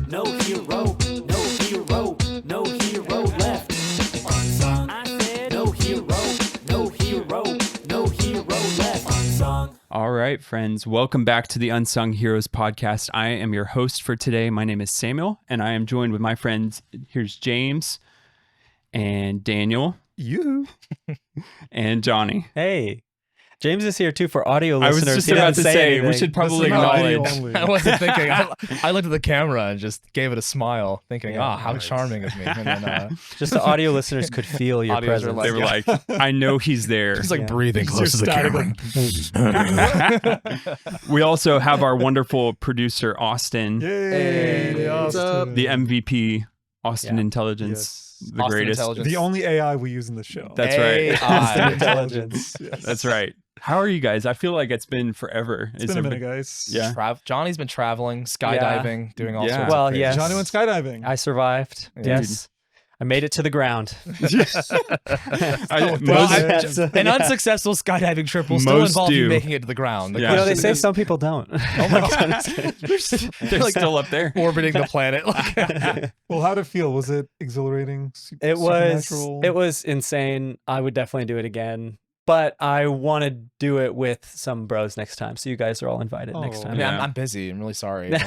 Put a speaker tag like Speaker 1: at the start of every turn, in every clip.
Speaker 1: no hero, no hero, no hero left. Unsung. I said no hero, no hero, no hero left. Unsung.
Speaker 2: All right, friends, welcome back to the Unsung Heroes podcast. I am your host for today. My name is Samuel, and I am joined with my friends. Here's James and Daniel.
Speaker 3: You
Speaker 2: and Jonny.
Speaker 4: Hey, James is here too for audio
Speaker 2: I was
Speaker 4: listeners.
Speaker 2: just
Speaker 4: He
Speaker 2: about
Speaker 4: didn't
Speaker 2: to say, we
Speaker 4: anything.
Speaker 2: should probably
Speaker 3: This is audio
Speaker 2: acknowledge.
Speaker 3: only.
Speaker 5: I wasn't thinking. I looked at the camera and just gave it a smile, thinking,
Speaker 4: Yeah,
Speaker 5: how
Speaker 3: right.
Speaker 5: charming of me. And then
Speaker 4: Just the audio listeners could feel your
Speaker 5: Audios are
Speaker 4: presence.
Speaker 2: They were like, I know he's there.
Speaker 5: he's like
Speaker 4: Yeah.
Speaker 5: breathing close to the
Speaker 3: static,
Speaker 5: camera.
Speaker 2: We also have our wonderful producer, Austin,
Speaker 3: Yay!
Speaker 5: Hey, what's
Speaker 3: Austin.
Speaker 2: the MVP, Austin
Speaker 4: Yeah.
Speaker 2: Intelligence,
Speaker 3: Yes.
Speaker 2: the
Speaker 5: Austin
Speaker 2: greatest.
Speaker 5: Intelligence.
Speaker 3: The only AI we use in the show.
Speaker 2: That's right.
Speaker 4: Austin
Speaker 5: AI.
Speaker 4: Intelligence.
Speaker 3: Yes.
Speaker 2: That's right. How are you guys? I feel like it's been forever.
Speaker 3: It's been a minute, guys.
Speaker 2: Yeah.
Speaker 5: Johnny's been traveling, skydiving, doing all
Speaker 2: Yeah.
Speaker 5: sorts
Speaker 4: Well,
Speaker 5: of crazy
Speaker 4: yes.
Speaker 3: Johnny went skydiving.
Speaker 4: I survived.
Speaker 5: Yeah.
Speaker 4: Yes. I made it to the ground.
Speaker 5: An unsuccessful skydiving trip will still
Speaker 2: Most
Speaker 5: involve you
Speaker 2: do.
Speaker 5: making it to the ground. The
Speaker 2: Yeah.
Speaker 4: You know, they
Speaker 5: question
Speaker 4: say
Speaker 5: is
Speaker 4: some people don't.
Speaker 5: Oh my God.
Speaker 2: They're still up there.
Speaker 5: orbiting the planet.
Speaker 3: Well, how'd it feel? Was it exhilarating?
Speaker 4: It was
Speaker 3: Supernatural?
Speaker 4: insane. I would definitely do it again. But I want to do it with some bros next time. So you guys are all invited next
Speaker 3: Oh.
Speaker 4: time.
Speaker 5: I mean,
Speaker 2: Yeah.
Speaker 5: I'm busy. I'm really sorry. when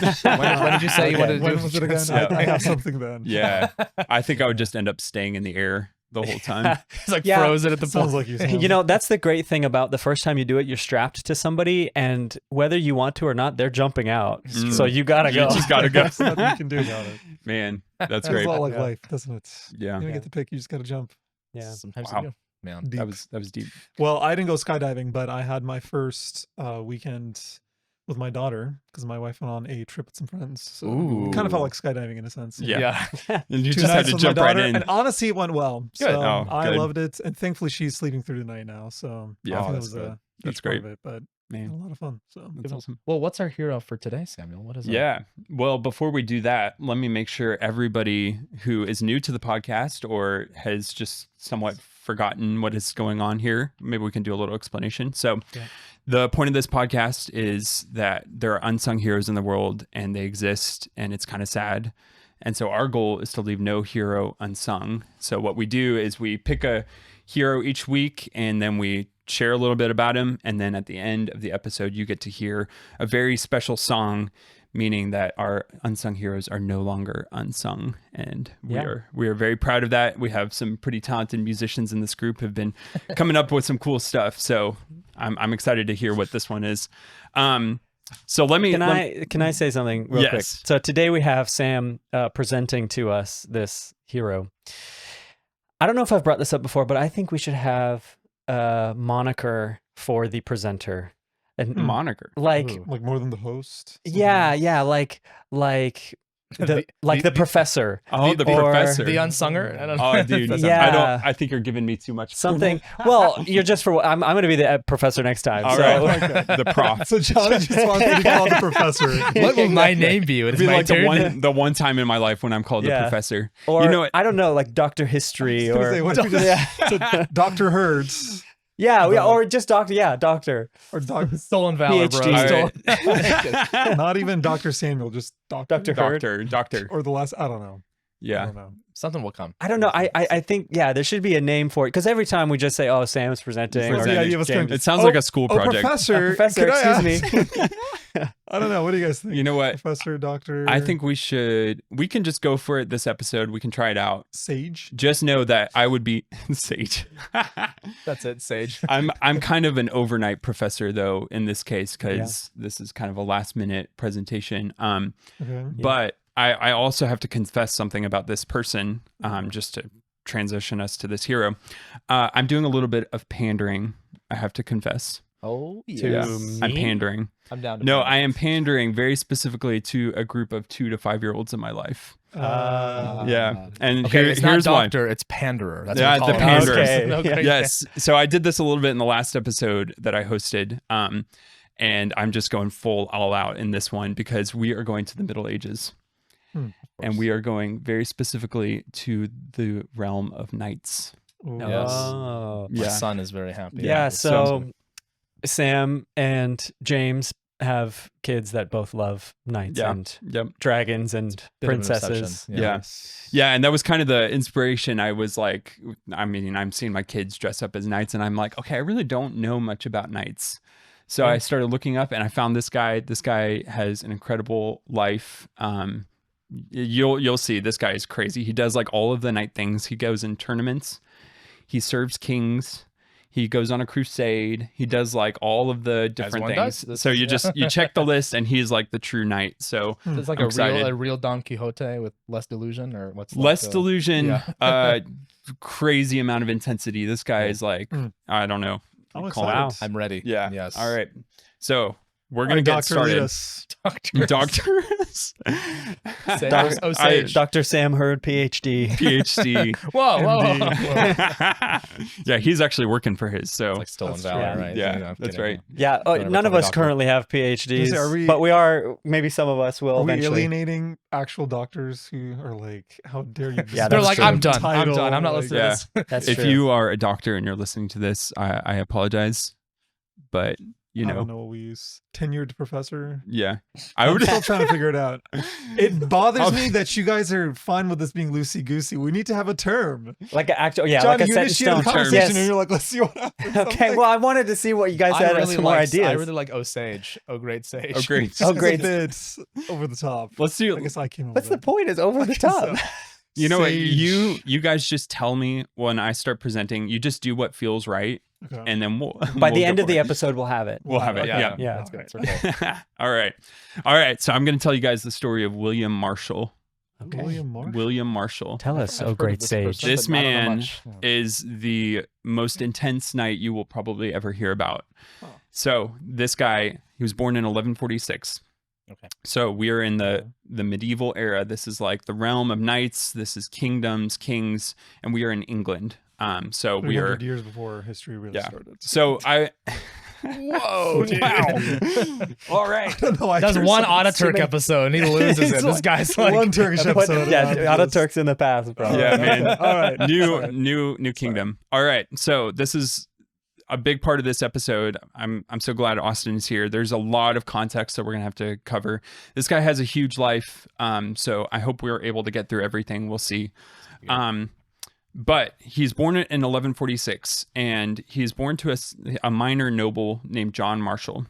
Speaker 5: did you say you
Speaker 4: Okay.
Speaker 5: wanted to do
Speaker 3: When was it again? I have something then.
Speaker 2: Yeah. I think I would just end up staying in the air the whole time.
Speaker 5: It's like
Speaker 4: Yeah.
Speaker 5: frozen at the
Speaker 3: Sounds
Speaker 5: point.
Speaker 3: like you. Sam.
Speaker 4: You know, that's the great thing about the first time you do it, you're strapped to somebody, and whether you want to or not, they're jumping out.
Speaker 2: true.
Speaker 4: So you gotta
Speaker 2: You
Speaker 4: go.
Speaker 2: just gotta go.
Speaker 3: There's nothing you can do about it.
Speaker 2: Man, that's
Speaker 3: It's
Speaker 2: great.
Speaker 3: a lot like
Speaker 4: Yeah.
Speaker 3: life, doesn't it?
Speaker 2: Yeah.
Speaker 3: You don't get to pick. You just gotta jump.
Speaker 4: Yeah.
Speaker 5: Sometimes
Speaker 2: Wow.
Speaker 5: you do, man.
Speaker 3: Deep.
Speaker 2: That was deep.
Speaker 3: Well, I didn't go skydiving, but I had my first weekend with my daughter because my wife went on a trip with some friends. So it kind of felt like skydiving in a sense.
Speaker 2: Yeah. And you
Speaker 3: Two
Speaker 2: just had
Speaker 3: nights
Speaker 2: to
Speaker 3: with my
Speaker 2: jump right
Speaker 3: daughter,
Speaker 2: in.
Speaker 3: and honestly, it went well.
Speaker 5: Good.
Speaker 3: So
Speaker 2: Oh,
Speaker 3: I
Speaker 2: good.
Speaker 3: loved it, and thankfully, she's sleeping through the night now. So
Speaker 2: Yeah.
Speaker 3: I think
Speaker 5: Oh,
Speaker 3: it
Speaker 5: that's
Speaker 3: was
Speaker 5: good.
Speaker 3: a
Speaker 2: That's
Speaker 3: huge part
Speaker 2: great.
Speaker 3: of it, but a
Speaker 2: Man,
Speaker 3: lot of fun. So
Speaker 2: that's awesome.
Speaker 5: Well, what's our hero for today, Samuel? What is it?
Speaker 2: Yeah. Well, before we do that, let me make sure everybody who is new to the podcast or has just somewhat forgotten what is going on here, maybe we can do a little explanation. So,
Speaker 3: Yeah.
Speaker 2: the point of this podcast is that there are unsung heroes in the world and they exist, and it's kind of sad. And so, our goal is to leave no hero unsung. So, what we do is we pick a hero each week and then we share a little bit about him. And then at the end of the episode, you get to hear a very special song, meaning that our unsung heroes are no longer unsung. And we are very proud of that. We have some pretty talented musicians in this group who've been coming up with some cool stuff. So I'm excited to hear what this one is. So let me
Speaker 4: Can I say something real quick?
Speaker 2: Yes.
Speaker 4: So today we have Sam presenting to us this hero. I don't know if I've brought this up before, but I think we should have a moniker for the presenter. And
Speaker 2: moniker.
Speaker 4: like,
Speaker 5: Ooh.
Speaker 3: like more than the host.
Speaker 4: yeah, like the professor.
Speaker 2: Oh, the
Speaker 4: or
Speaker 2: professor.
Speaker 5: The unsunger? I don't know.
Speaker 2: Oh, dude.
Speaker 4: Yeah.
Speaker 2: I think you're giving me too much.
Speaker 4: Something. Well, you're just for. I'm going to be the professor next time.
Speaker 2: All
Speaker 4: so.
Speaker 2: right. The prof.
Speaker 3: So Johnny just wants to be called the professor.
Speaker 5: What will my name be? It's
Speaker 2: It'd be
Speaker 5: my
Speaker 2: like
Speaker 5: turn.
Speaker 2: the one time in my life when I'm called
Speaker 4: Yeah.
Speaker 2: a professor.
Speaker 4: Or
Speaker 2: You know what?
Speaker 4: I don't know, like Dr. History
Speaker 3: I was
Speaker 4: or
Speaker 3: gonna say, what if we just
Speaker 4: yeah,
Speaker 3: Dr. Herds
Speaker 4: yeah, or just Doctor. Yeah, Doctor.
Speaker 3: or Dr.
Speaker 5: Stolen valor, bro.
Speaker 4: PhD.
Speaker 5: Stolen-
Speaker 3: Not even Dr. Samuel, just Dr.
Speaker 4: Dr. Hurd.
Speaker 2: Doctor.
Speaker 3: Or the last, I don't know. I
Speaker 2: Yeah.
Speaker 3: don't know.
Speaker 5: Something will come.
Speaker 4: I don't know. I think there should be a name for it because every time we just say, "Oh, Sam's presenting,"
Speaker 3: What's
Speaker 4: or
Speaker 3: the idea of us
Speaker 4: James-
Speaker 3: going,
Speaker 2: It sounds like a school
Speaker 3: Oh,
Speaker 2: project.
Speaker 3: professor.
Speaker 4: Professor,
Speaker 3: could I
Speaker 4: excuse
Speaker 3: ask- I don't know. What do you guys think?
Speaker 2: You know what?
Speaker 3: Professor, doctor.
Speaker 2: I think we can just go for it this episode. We can try it out.
Speaker 3: Sage.
Speaker 2: Just know that I would be Sage.
Speaker 5: That's it, Sage.
Speaker 2: I'm kind of an overnight professor though in this case because this is kind of a last minute presentation.
Speaker 3: Okay.
Speaker 2: But I also have to confess something about this person, just to transition us to this hero. I'm doing a little bit of pandering, I have to confess.
Speaker 5: Oh,
Speaker 4: Yeah.
Speaker 5: yes.
Speaker 2: I'm pandering.
Speaker 5: I'm down to
Speaker 2: No,
Speaker 5: pander.
Speaker 2: I am pandering very specifically to a group of 2 to 5 year olds in my life. Yeah. And
Speaker 5: Okay, it's
Speaker 2: here's
Speaker 5: not
Speaker 2: why.
Speaker 5: doctor, it's panderer. That's
Speaker 2: Yeah,
Speaker 5: what we
Speaker 2: the
Speaker 5: call it.
Speaker 2: panderer.
Speaker 4: Okay.
Speaker 5: Okay.
Speaker 2: Yes. So I did this a little bit in the last episode that I hosted. And I'm just going full all out in this one because we are going to the Middle Ages. And we are going very specifically to the realm of knights.
Speaker 3: Ooh.
Speaker 5: Yes.
Speaker 4: Oh.
Speaker 5: My
Speaker 2: Yeah.
Speaker 5: son is very happy.
Speaker 4: Yeah.
Speaker 2: so-
Speaker 4: So Sam and James have kids that both love knights
Speaker 2: Yeah.
Speaker 4: and
Speaker 2: Yep.
Speaker 4: dragons and
Speaker 5: Bit of an obsession.
Speaker 4: princesses.
Speaker 2: Yeah. Yeah, and that was kind of the inspiration. I was like, I mean, I'm seeing my kids dress up as knights, and I'm like, okay, I really don't know much about knights. So I started looking up, and I found this guy. This guy has an incredible life. You'll see, this guy is crazy. He does like all of the knight things. He goes in tournaments. He serves kings. He goes on a crusade. He does like all of the different
Speaker 5: one
Speaker 2: things.
Speaker 5: does.
Speaker 2: So you check the list, and he's like the true knight. So
Speaker 5: It's like
Speaker 2: I'm
Speaker 5: a
Speaker 2: excited.
Speaker 5: real Don Quixote with less delusion, or what's
Speaker 2: Less
Speaker 5: like,
Speaker 2: delusion,
Speaker 5: yeah.
Speaker 2: crazy amount of intensity. This guy is like, I don't know.
Speaker 3: I'm
Speaker 2: Call it-
Speaker 3: excited.
Speaker 5: I'm ready.
Speaker 2: Yeah.
Speaker 5: Yes.
Speaker 2: All right. So we're
Speaker 3: All
Speaker 2: gonna
Speaker 3: right,
Speaker 2: get
Speaker 3: Doctor, lead
Speaker 2: started.
Speaker 3: us.
Speaker 2: Doctors.
Speaker 5: Sage.
Speaker 4: Dr. Sam Hurd, PhD.
Speaker 2: PhD.
Speaker 5: Whoa.
Speaker 2: Yeah, he's actually working for his. So
Speaker 5: It's like stolen
Speaker 3: That's
Speaker 5: valor,
Speaker 4: true.
Speaker 5: right?
Speaker 2: yeah,
Speaker 5: I'm
Speaker 2: that's
Speaker 5: kidding.
Speaker 2: right.
Speaker 4: Yeah,
Speaker 5: Don't ever
Speaker 4: none
Speaker 5: tell
Speaker 4: of
Speaker 5: my
Speaker 4: us
Speaker 5: doctor.
Speaker 4: currently have PhDs,
Speaker 3: Are we-
Speaker 4: but we are. Maybe some of us will
Speaker 3: Are we
Speaker 4: eventually.
Speaker 3: alienating actual doctors who are like, how dare you?
Speaker 4: Yeah,
Speaker 5: They're
Speaker 4: that's
Speaker 5: like,
Speaker 4: true.
Speaker 5: I'm done. I'm
Speaker 3: Title,
Speaker 5: done. I'm not
Speaker 3: like-
Speaker 5: listening to this.
Speaker 4: That's
Speaker 2: If
Speaker 4: true.
Speaker 2: you are a doctor and you're listening to this, I apologize, but you
Speaker 3: I don't
Speaker 2: know,
Speaker 3: know what we use. Tenured professor.
Speaker 2: yeah, I
Speaker 3: I'm
Speaker 2: would.
Speaker 3: still trying to figure it out. It bothers me that you guys are fine with this being loosey goosey. We need to have a term.
Speaker 4: Like an actual, yeah,
Speaker 3: Johnny,
Speaker 4: like a
Speaker 3: you
Speaker 4: set in
Speaker 3: initiated
Speaker 4: stone
Speaker 3: the conversation
Speaker 4: Yes.
Speaker 3: and you're like, let's see what happens. I'm
Speaker 4: Okay,
Speaker 3: like,
Speaker 4: well, I wanted to see what you guys had as some more ideas.
Speaker 5: I really like Osage. Oh, great sage.
Speaker 2: Oh, great.
Speaker 3: it's
Speaker 4: Oh,
Speaker 3: a
Speaker 4: great.
Speaker 3: bit over the top.
Speaker 2: Let's do.
Speaker 3: I guess I came up
Speaker 4: What's the
Speaker 3: with
Speaker 4: point? Is over the top.
Speaker 2: You know what?
Speaker 3: Sage.
Speaker 2: You guys just tell me when I start presenting. You just do what feels right,
Speaker 3: Okay.
Speaker 2: and then we'll.
Speaker 4: By
Speaker 2: we'll
Speaker 4: the
Speaker 2: go
Speaker 4: end of
Speaker 2: for
Speaker 4: the
Speaker 2: it.
Speaker 4: episode, we'll have it.
Speaker 2: We'll have it.
Speaker 5: Yeah.
Speaker 2: Yeah.
Speaker 5: That's good.
Speaker 3: All right.
Speaker 5: It's okay.
Speaker 2: All right. So I'm going to tell you guys the story of William Marshal.
Speaker 4: Okay.
Speaker 3: William Marshal.
Speaker 2: William Marshal
Speaker 4: Tell us,
Speaker 5: I've
Speaker 4: oh
Speaker 5: heard of
Speaker 4: great
Speaker 5: this
Speaker 4: sage.
Speaker 5: person,
Speaker 2: This
Speaker 5: but I don't know
Speaker 2: man
Speaker 5: much.
Speaker 2: is the most intense knight you will probably ever hear about.
Speaker 3: Oh.
Speaker 2: So this guy, he was born in 1146.
Speaker 5: Okay.
Speaker 2: So we are in the medieval era. This is like the realm of knights. This is kingdoms, kings, and we are in England. So we are.
Speaker 3: 300 years before history really
Speaker 2: Yeah.
Speaker 3: started.
Speaker 2: So I.
Speaker 5: Whoa, dude.
Speaker 2: All right.
Speaker 3: I don't know. I
Speaker 5: That's
Speaker 3: threw
Speaker 5: one
Speaker 3: something
Speaker 5: Ataturk
Speaker 3: too
Speaker 5: episode, and he loses it. This guy's like
Speaker 3: one Turkish
Speaker 4: What-
Speaker 3: episode.
Speaker 4: yeah,
Speaker 3: about
Speaker 4: out of
Speaker 3: this.
Speaker 4: Turks in the past, bro.
Speaker 2: Yeah, man.
Speaker 3: All right.
Speaker 2: New kingdom. All right. So this is a big part of this episode. I'm so glad Austin is here. There's a lot of context that we're gonna have to cover. This guy has a huge life. So I hope we're able to get through everything. We'll see. But he's born in 1146, and he's born to a minor noble named John Marshal.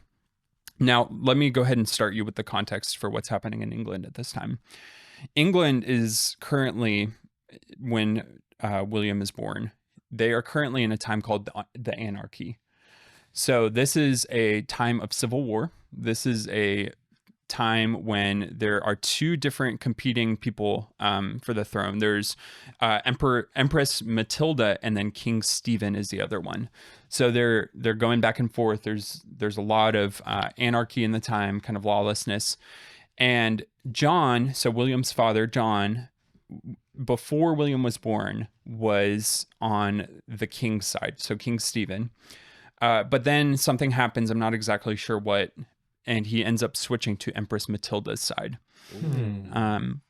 Speaker 2: Now, let me go ahead and start you with the context for what's happening in England at this time. England is currently, when William is born, they are currently in a time called the Anarchy. So this is a time of civil war. This is a time when there are two different competing people for the throne. There's Empress Matilda, and then King Stephen is the other one. So they're going back and forth. There's a lot of anarchy in the time, kind of lawlessness. And John, so William's father, John, before William was born, was on the king's side, so King Stephen. But then something happens, I'm not exactly sure what, and he ends up switching to Empress Matilda's side.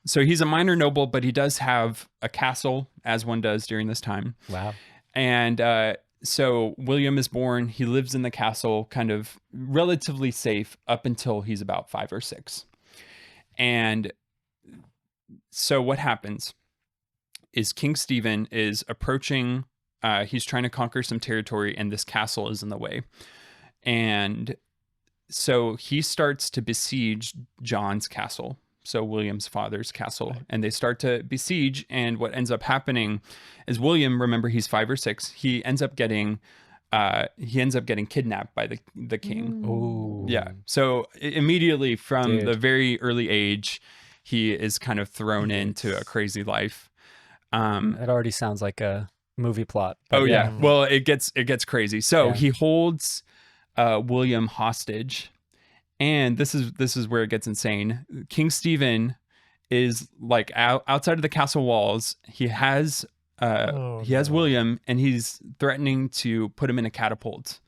Speaker 2: So he's a minor noble, but he does have a castle, as one does during this time.
Speaker 4: Wow.
Speaker 2: And so William is born. He lives in the castle, kind of relatively safe up until he's about 5 or 6. And so what happens is King Stephen is approaching, he's trying to conquer some territory, and this castle is in the way. And so he starts to besiege John's castle, so William's father's castle, and they start to besiege. And what ends up happening is William, remember he's 5 or 6, he ends up getting kidnapped by the king.
Speaker 4: Ooh.
Speaker 2: Yeah. So immediately from
Speaker 4: Dude.
Speaker 2: the very early age, he is kind of thrown into a crazy life.
Speaker 4: It already sounds like a movie plot. but
Speaker 2: Oh yeah. Well, it gets crazy. So
Speaker 4: Yeah.
Speaker 2: he holds William hostage, and this is where it gets insane. King Stephen is like outside of the castle walls. He has William, and he's threatening to put him in a catapult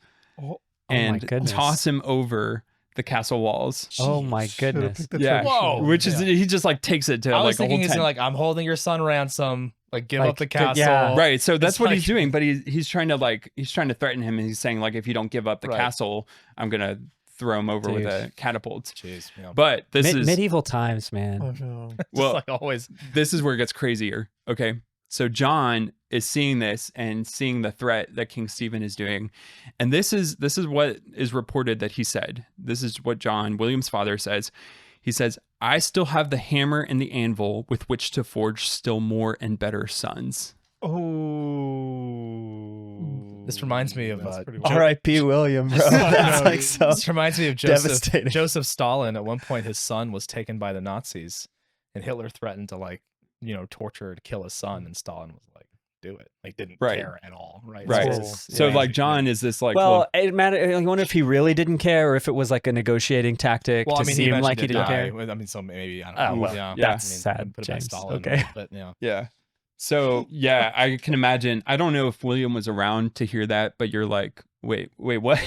Speaker 3: Oh,
Speaker 4: my
Speaker 2: and
Speaker 4: goodness.
Speaker 2: toss him over the castle walls.
Speaker 4: Oh my
Speaker 3: should've
Speaker 4: goodness.
Speaker 3: picked the
Speaker 2: Yeah.
Speaker 3: traditional.
Speaker 5: Whoa.
Speaker 2: Which is he just like takes it to
Speaker 5: I
Speaker 2: like
Speaker 5: was
Speaker 2: a whole
Speaker 5: thinking he's
Speaker 2: 10.
Speaker 5: gonna like, I'm holding your son ransom. Like, give
Speaker 4: Like,
Speaker 5: up the
Speaker 4: good-
Speaker 5: castle.
Speaker 4: yeah.
Speaker 2: Right, so that's
Speaker 5: It's
Speaker 2: what
Speaker 5: like-
Speaker 2: he's doing, but he's trying to threaten him, and he's saying like, if you don't give up the
Speaker 5: Right.
Speaker 2: castle, I'm gonna throw him over with
Speaker 4: Dude.
Speaker 2: a catapult.
Speaker 5: Jeez. Yeah.
Speaker 2: But this is
Speaker 4: medieval times, man.
Speaker 3: Oh, no.
Speaker 2: well,
Speaker 5: Just like always.
Speaker 2: this is where it gets crazier. Okay. So John is seeing this and seeing the threat that King Stephen is doing. And this is what is reported that he said. This is what John, William's father, says. He says, I still have the hammer and the anvil with which to forge still more and better sons.
Speaker 3: Oh.
Speaker 5: This reminds me of
Speaker 3: That's pretty wild.
Speaker 4: R.I.P. William, bro. That's
Speaker 3: No,
Speaker 4: like so.
Speaker 5: This reminds me of Joseph.
Speaker 4: Devastating.
Speaker 5: Joseph Stalin. At one point, his son was taken by the Nazis, and Hitler threatened to torture and kill his son, and Stalin was like, "Do it." Like, didn't
Speaker 2: Right.
Speaker 5: care at all. Right.
Speaker 2: Right.
Speaker 3: horrible.
Speaker 2: So
Speaker 5: Yeah.
Speaker 2: like John is this like,
Speaker 4: Well, it matter. I wonder if he really didn't care, or if it was like a negotiating tactic
Speaker 5: Well, I
Speaker 4: to
Speaker 5: mean,
Speaker 4: seem
Speaker 5: he
Speaker 4: like he didn't
Speaker 5: die.
Speaker 4: care.
Speaker 5: I mean, so maybe I don't
Speaker 4: Oh,
Speaker 5: know.
Speaker 4: well,
Speaker 5: yeah,
Speaker 2: that's
Speaker 4: sad,
Speaker 5: put it by
Speaker 4: James.
Speaker 5: Stalin,
Speaker 4: Okay.
Speaker 5: but yeah.
Speaker 2: yeah. So yeah, I can imagine. I don't know if William was around to hear that, but you're like, wait, what?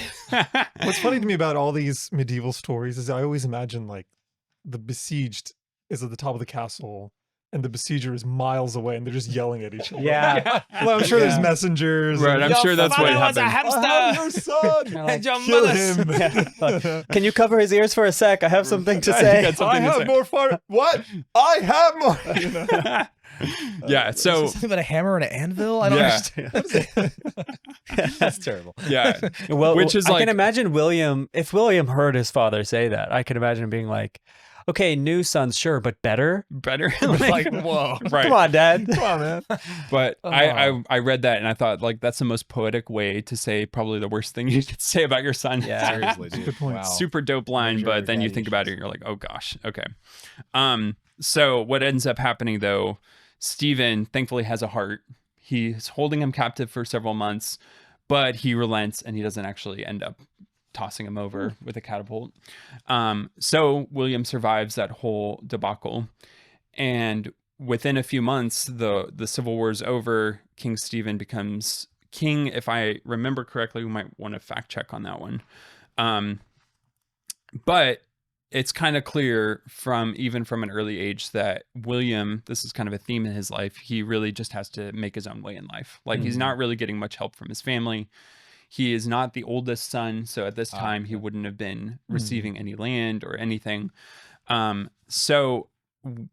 Speaker 3: What's funny to me about all these medieval stories is I always imagine like the besieged is at the top of the castle and the besieger is miles away and they're just yelling at each other.
Speaker 4: Yeah.
Speaker 3: Well, I'm sure there's
Speaker 4: Yeah.
Speaker 3: messengers.
Speaker 2: Right,
Speaker 3: and,
Speaker 2: I'm sure that's what happened.
Speaker 3: I have your son.
Speaker 4: You're like,
Speaker 3: Kill him.
Speaker 4: Yeah. Can you cover his ears for a sec? I have something to
Speaker 2: You
Speaker 4: say.
Speaker 2: got something to say.
Speaker 3: more fire. What? I have more. You know?
Speaker 2: Yeah. So
Speaker 5: Something about a hammer and an anvil. I don't
Speaker 2: Yeah.
Speaker 5: understand. That's terrible.
Speaker 2: yeah,
Speaker 4: Well,
Speaker 2: Which is
Speaker 4: I
Speaker 2: like-
Speaker 4: can imagine William, if William heard his father say that, I can imagine him being like, okay, new sons, sure, but better.
Speaker 2: better.
Speaker 5: Like, whoa.
Speaker 2: right.
Speaker 4: Come on, Dad.
Speaker 3: Come on, man.
Speaker 2: But
Speaker 5: Oh.
Speaker 2: I read that and I thought like that's the most poetic way to say probably the worst thing you could say about your son.
Speaker 4: Yeah.
Speaker 5: Seriously, dude.
Speaker 3: Good point.
Speaker 5: Wow.
Speaker 2: Super dope line,
Speaker 5: Major
Speaker 2: but then you
Speaker 5: daddy
Speaker 2: think about it and you're like, oh gosh, okay. So what ends up happening though, Stephen thankfully has a heart. He's holding him captive for several months, but he relents and he doesn't actually end up tossing him over with a catapult. So William survives that whole debacle. And within a few months, the Civil War is over. King Stephen becomes king. If I remember correctly, we might want to fact check on that one. But it's kind of clear even from an early age that William, this is kind of a theme in his life, he really just has to make his own way in life. Like he's not really getting much help from his family. He is not the oldest son, so at this time he wouldn't have been receiving any land or anything. So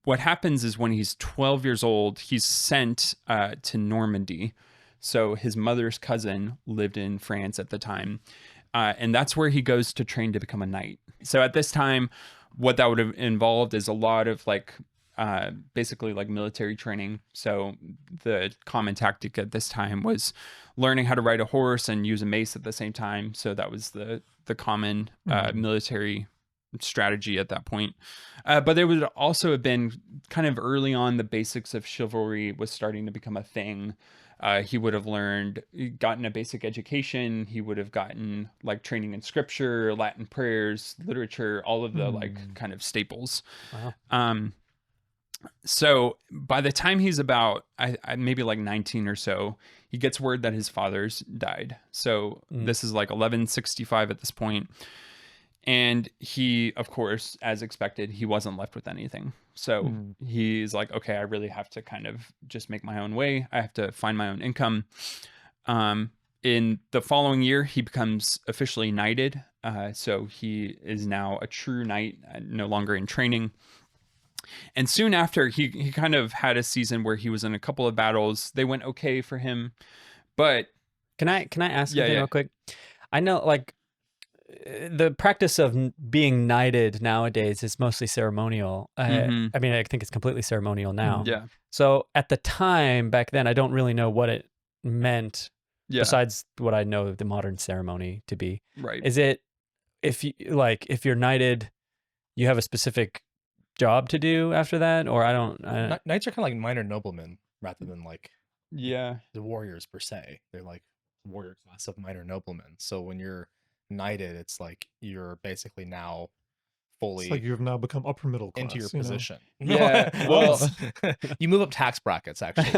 Speaker 2: what happens is when he's 12 years old, he's sent to Normandy. So his mother's cousin lived in France at the time. And that's where he goes to train to become a knight. So at this time, what that would have involved is a lot of basically like military training. So the common tactic at this time was learning how to ride a horse and use a mace at the same time. So that was the common military strategy at that point. But there would also have been kind of early on, the basics of chivalry was starting to become a thing. He would have gotten a basic education. He would have gotten like training in scripture, Latin prayers, literature, all of the like kind of staples.
Speaker 4: Wow.
Speaker 2: So by the time he's about maybe like 19 or so, he gets word that his father's died. So this is like 1165 at this point. And he, of course, as expected, he wasn't left with anything. So he's like, okay, I really have to kind of just make my own way. I have to find my own income. In the following year, he becomes officially knighted. So he is now a true knight, no longer in training. And soon after, he kind of had a season where he was in a couple of battles. They went okay for him. But
Speaker 4: Can I ask
Speaker 2: Yeah,
Speaker 4: something
Speaker 2: yeah.
Speaker 4: real quick? I know like the practice of being knighted nowadays is mostly ceremonial.
Speaker 2: Mhm.
Speaker 4: I mean, I think it's completely ceremonial now.
Speaker 2: yeah,
Speaker 4: So at the time back then, I don't really know what it meant
Speaker 2: yeah,
Speaker 4: besides what I know of the modern ceremony to be.
Speaker 2: right.
Speaker 4: Is it if you're knighted, you have a specific job to do after that, or I don't.
Speaker 5: Knights are kind of like minor noblemen rather than like
Speaker 2: Yeah,
Speaker 5: the warriors per se. They're like warrior class of minor noblemen. So when you're knighted, it's like you're basically now fully
Speaker 3: It's like you've now become upper middle class.
Speaker 5: into your
Speaker 3: you know?
Speaker 5: position.
Speaker 2: Yeah, well-
Speaker 5: you move up tax brackets actually.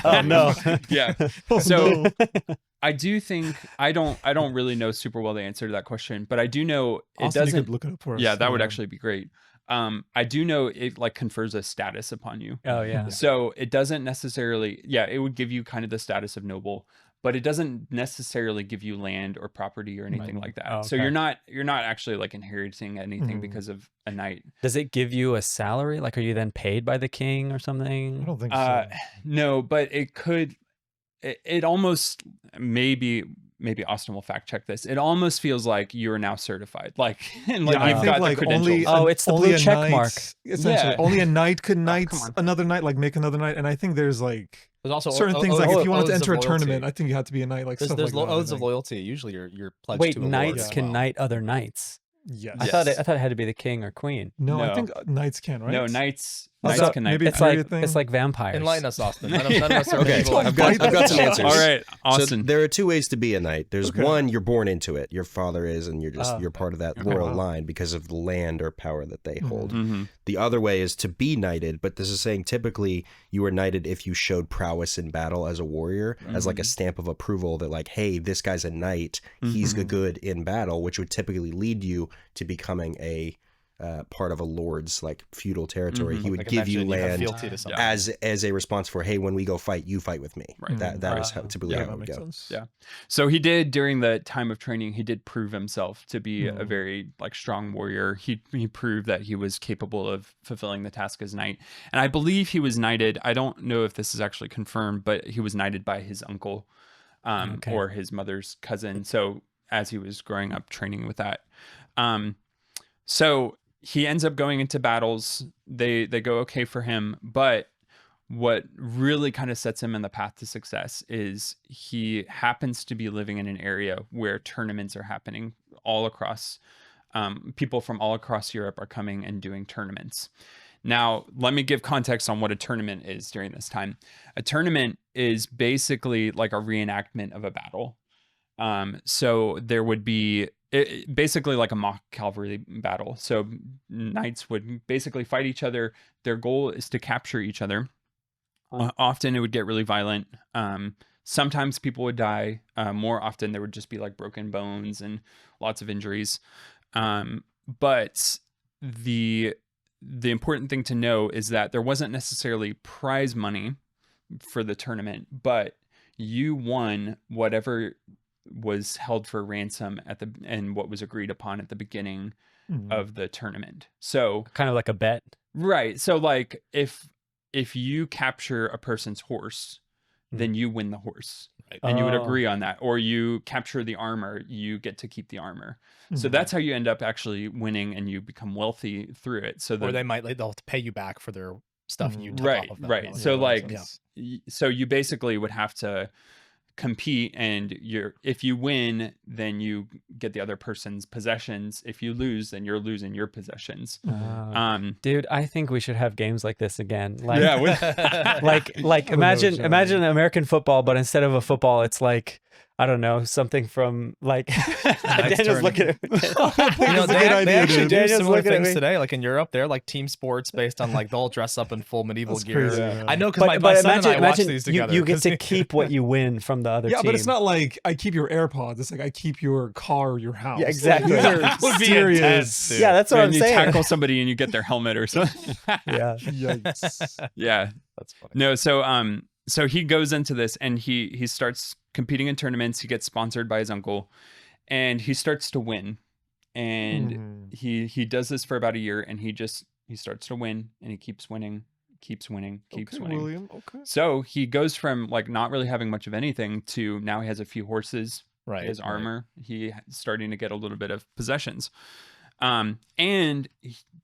Speaker 4: Oh, no.
Speaker 2: yeah.
Speaker 3: Oh,
Speaker 2: So
Speaker 3: no.
Speaker 2: I do think I don't really know super well the answer to that question, but I do know it
Speaker 3: Austin, you
Speaker 2: doesn't.
Speaker 3: could look it up for us.
Speaker 2: Yeah, that would actually be great. I do know it like confers a status upon you.
Speaker 4: Oh yeah.
Speaker 2: So it doesn't necessarily, it would give you kind of the status of noble, but it doesn't necessarily give you land or property or anything like that.
Speaker 4: Oh,
Speaker 2: So
Speaker 4: okay.
Speaker 2: you're not actually like inheriting anything
Speaker 3: Mhm.
Speaker 2: because of a knight.
Speaker 4: Does it give you a salary? Like, are you then paid by the king or
Speaker 3: I
Speaker 4: something?
Speaker 3: don't think
Speaker 2: Uh,
Speaker 3: so.
Speaker 2: no, but it could. It almost maybe Austin will fact check this. It almost feels like you are now certified, like and like
Speaker 3: Yeah, I
Speaker 2: you've
Speaker 3: think
Speaker 2: got the
Speaker 3: like
Speaker 2: credentials.
Speaker 3: only
Speaker 4: Oh, it's the
Speaker 3: only
Speaker 4: blue
Speaker 3: a
Speaker 4: check
Speaker 3: knight,
Speaker 4: mark.
Speaker 3: essentially.
Speaker 2: Yeah.
Speaker 3: Only a knight could
Speaker 2: come
Speaker 3: knight
Speaker 2: on.
Speaker 3: another knight, like make another knight. And I think there's like
Speaker 5: There's also
Speaker 3: certain things like if you wanted to
Speaker 5: oaths of
Speaker 3: enter a
Speaker 5: loyalty.
Speaker 3: tournament, I think you have to be a knight. Like
Speaker 5: There's
Speaker 3: stuff
Speaker 5: there's
Speaker 3: like that. I
Speaker 5: oaths of
Speaker 3: think.
Speaker 5: loyalty. Usually you're pledged
Speaker 4: Wait,
Speaker 5: to a lord
Speaker 4: knights
Speaker 5: as
Speaker 4: can
Speaker 5: well.
Speaker 4: knight other knights.
Speaker 3: Yes.
Speaker 4: I thought it had to be the king or queen.
Speaker 3: No, I
Speaker 2: No.
Speaker 3: think knights can, right?
Speaker 2: No, knights
Speaker 3: So
Speaker 2: can knight.
Speaker 3: maybe
Speaker 4: It's
Speaker 3: period
Speaker 4: like
Speaker 3: thing?
Speaker 4: it's like vampires.
Speaker 5: Enlighten us, Austin. None of us are
Speaker 6: Okay,
Speaker 5: medieval
Speaker 6: I've got some answers.
Speaker 2: All right,
Speaker 6: So
Speaker 2: Austin.
Speaker 6: there are two ways to be a knight. There's
Speaker 3: Okay.
Speaker 6: one, you're born into it. Your father is, and
Speaker 4: Oh,
Speaker 6: you're part of that
Speaker 2: Okay.
Speaker 6: royal
Speaker 3: Wow.
Speaker 6: line because of the land or power that they hold.
Speaker 2: Mhm.
Speaker 6: The other way is to be knighted, but this is saying typically you were knighted if you showed prowess in battle as a warrior, as like a stamp of approval that like, hey, this guy's a knight, he's good in battle, which would typically lead you to becoming a part of a lord's like feudal territory. He would
Speaker 5: Like,
Speaker 6: give you
Speaker 5: eventually have
Speaker 6: land
Speaker 5: fealty to something.
Speaker 6: as a response for, hey, when we go fight, you fight with me.
Speaker 2: Right.
Speaker 6: That is how typically
Speaker 3: Yeah,
Speaker 6: how it
Speaker 3: that
Speaker 6: would
Speaker 3: makes
Speaker 6: go.
Speaker 3: sense.
Speaker 2: Yeah. So he did during the time of training. He did prove himself to be a very like strong warrior. He proved that he was capable of fulfilling the task as knight. And I believe he was knighted. I don't know if this is actually confirmed, but he was knighted by his uncle,
Speaker 4: Okay.
Speaker 2: or his mother's cousin. So as he was growing up, training with that. So he ends up going into battles. They go okay for him, but what really kind of sets him in the path to success is he happens to be living in an area where tournaments are happening all across. People from all across Europe are coming and doing tournaments. Now, let me give context on what a tournament is during this time. A tournament is basically like a reenactment of a battle. So there would be basically like a mock cavalry battle. So knights would basically fight each other. Their goal is to capture each other. Often it would get really violent. Sometimes people would die. More often there would just be like broken bones and lots of injuries. But the important thing to know is that there wasn't necessarily prize money for the tournament, but you won whatever was held for ransom and what was agreed upon at the beginning of the tournament. So
Speaker 4: Kind of like a bet.
Speaker 2: right. So like if you capture a person's horse, then you win the horse. And you would
Speaker 4: Oh.
Speaker 2: agree on that. Or you capture the armor, you get to keep the armor. So that's how you end up actually winning and you become wealthy through it. So
Speaker 5: Or they'll have to pay you back for their stuff you took
Speaker 2: right,
Speaker 5: off of them.
Speaker 2: right.
Speaker 5: Yeah,
Speaker 2: So
Speaker 5: that
Speaker 2: like,
Speaker 5: makes sense.
Speaker 2: so you basically would have to compete, and if you win, then you get the other person's possessions. If you lose, then you're losing your possessions.
Speaker 4: Dude, I think we should have games like this again. Like,
Speaker 2: Yeah,
Speaker 4: like imagine
Speaker 3: joke.
Speaker 4: imagine American football, but instead of a football, it's like, I don't know, something from like Daniel's
Speaker 5: turning.
Speaker 4: looking at me.
Speaker 5: You know,
Speaker 3: It's a
Speaker 5: they,
Speaker 3: good
Speaker 5: they
Speaker 3: idea,
Speaker 5: actually
Speaker 3: dude.
Speaker 5: do
Speaker 4: Daniel's
Speaker 5: similar
Speaker 4: looking at
Speaker 5: things
Speaker 4: me.
Speaker 5: today. Like in Europe, they're like team sports based on like they'll dress up in full medieval
Speaker 3: That's
Speaker 5: gear.
Speaker 3: crazy, yeah.
Speaker 5: I know because my son and I watch these together.
Speaker 4: you get
Speaker 5: 'cause
Speaker 4: to keep what you win from the other
Speaker 3: Yeah,
Speaker 4: team.
Speaker 3: but it's not like I keep your AirPods. It's like I keep your car or your house.
Speaker 4: Yeah, exactly.
Speaker 3: Like, these are
Speaker 5: That would be
Speaker 3: serious.
Speaker 5: intense, dude.
Speaker 4: Yeah, that's what
Speaker 2: and
Speaker 4: I'm
Speaker 2: you
Speaker 4: saying.
Speaker 2: tackle somebody and you get their helmet or something.
Speaker 4: Yeah.
Speaker 3: Yikes.
Speaker 2: Yeah.
Speaker 5: That's funny.
Speaker 2: No, so he goes into this and he starts competing in tournaments. He gets sponsored by his uncle and he starts to win. And he does this for about a year and he starts to win and he keeps winning, keeps winning.
Speaker 3: William. Okay.
Speaker 2: So he goes from like not really having much of anything to now he has a few horses,
Speaker 5: Right.
Speaker 2: his
Speaker 5: right.
Speaker 2: armor. He's starting to get a little bit of possessions.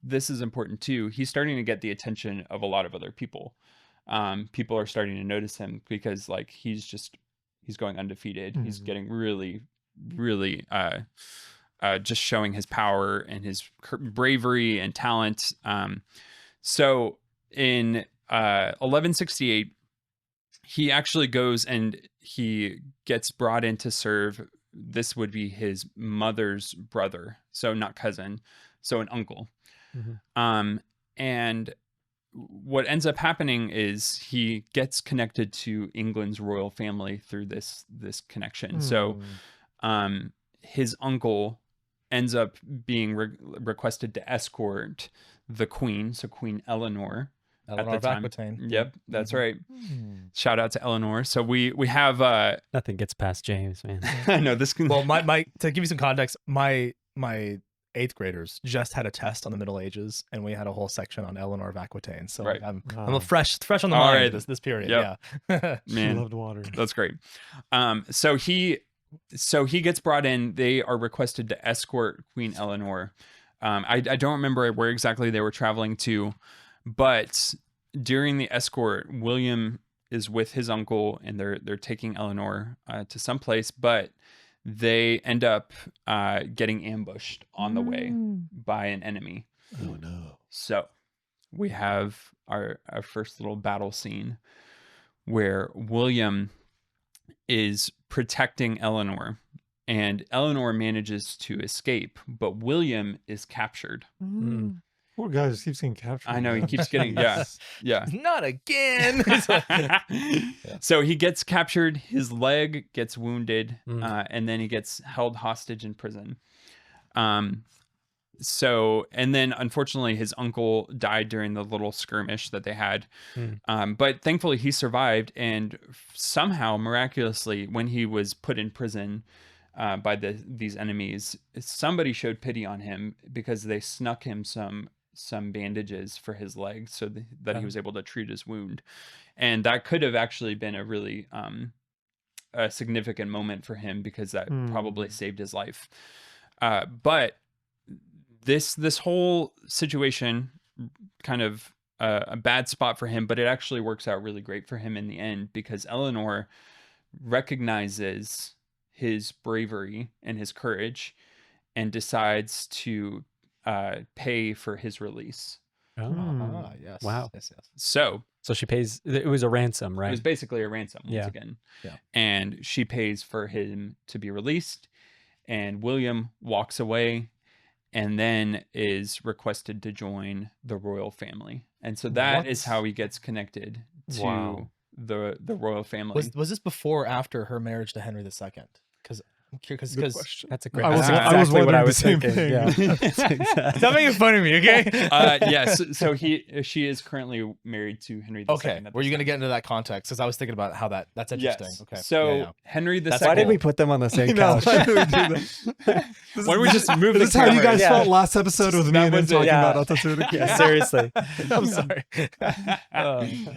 Speaker 2: This is important too. He's starting to get the attention of a lot of other people. People are starting to notice him because like he's going undefeated. He's getting really, really just showing his power and his bravery and talent. So in 1168, he actually goes and he gets brought in to serve. This would be his mother's brother, so not cousin, so an uncle. And what ends up happening is he gets connected to England's royal family through this connection. So his uncle ends up being requested to escort the queen, so Queen Eleanor.
Speaker 5: Eleanor
Speaker 2: at the
Speaker 5: of
Speaker 2: time.
Speaker 5: Aquitaine.
Speaker 2: Yep, that's right. Shout out to Eleanor. So we have
Speaker 4: Nothing gets past James, man.
Speaker 2: I know this can
Speaker 5: Well, my to give you some context, my 8th graders just had a test on the Middle Ages, and we had a whole section on Eleanor of Aquitaine. So
Speaker 2: Right.
Speaker 5: I'm a
Speaker 3: Wow.
Speaker 5: little fresh on the
Speaker 2: All
Speaker 5: mind
Speaker 2: right.
Speaker 5: this period.
Speaker 2: Yep.
Speaker 5: Yeah.
Speaker 3: She
Speaker 2: man.
Speaker 3: loved water.
Speaker 2: That's great. So he gets brought in. They are requested to escort Queen Eleanor. I don't remember where exactly they were traveling to, but during the escort, William is with his uncle, and they're taking Eleanor to some place, but they end up getting ambushed on the way by an enemy.
Speaker 3: Oh no.
Speaker 2: So we have our first little battle scene where William is protecting Eleanor, and Eleanor manages to escape, but William is captured.
Speaker 3: Poor guy just keeps getting captured.
Speaker 2: I know, he
Speaker 3: man.
Speaker 2: keeps getting, yeah.
Speaker 5: Not again.
Speaker 2: So he gets captured, his leg gets wounded, and then he gets held hostage in prison. So, and then unfortunately his uncle died during the little skirmish that they had. But thankfully he survived, and somehow miraculously, when he was put in prison by these enemies, somebody showed pity on him because they snuck him some bandages for his leg so that he was able to treat his wound. And that could have actually been a really a significant moment for him, because that probably saved his life. But this whole situation, kind of a bad spot for him, but it actually works out really great for him in the end, because Eleanor recognizes his bravery and his courage and decides to pay for his release.
Speaker 5: Ah, yes.
Speaker 4: Wow.
Speaker 5: Yes.
Speaker 2: So
Speaker 4: she pays. It was a ransom, right?
Speaker 2: it was basically a ransom once
Speaker 4: Yeah.
Speaker 2: again.
Speaker 5: Yeah.
Speaker 2: And she pays for him to be released, and William walks away and then is requested to join the royal family. And so that is
Speaker 3: What?
Speaker 2: how he gets connected to
Speaker 3: Wow.
Speaker 2: the royal family.
Speaker 5: Was this before or after her marriage to Henry II? Because
Speaker 3: Good
Speaker 5: because
Speaker 3: question.
Speaker 4: That's a great.
Speaker 3: I was-
Speaker 4: that's
Speaker 3: I was
Speaker 4: exactly what I
Speaker 3: wondering the
Speaker 4: was
Speaker 3: same
Speaker 4: thinking.
Speaker 3: thing.
Speaker 4: Yeah. That's exactly-
Speaker 5: stop making fun of me, okay?
Speaker 2: Yes. So she is currently married to Henry II.
Speaker 5: Okay,
Speaker 2: at
Speaker 5: were
Speaker 2: this
Speaker 5: you going to
Speaker 2: time.
Speaker 5: get into that context? Because I was thinking about how that's interesting.
Speaker 2: Yes.
Speaker 5: Okay.
Speaker 2: So
Speaker 5: Yeah.
Speaker 2: Henry II.
Speaker 5: That's
Speaker 4: Why did
Speaker 5: cool.
Speaker 4: we put them on the same
Speaker 3: No,
Speaker 4: couch?
Speaker 3: why do we do that?
Speaker 2: Why don't we just move
Speaker 3: This
Speaker 2: the
Speaker 3: is how you
Speaker 2: camera?
Speaker 3: guys
Speaker 4: Yeah.
Speaker 3: felt last episode with me
Speaker 2: That
Speaker 3: and him
Speaker 2: was it.
Speaker 3: talking
Speaker 4: Yeah.
Speaker 3: about Atatürk.
Speaker 4: Yeah, seriously.
Speaker 5: I'm sorry.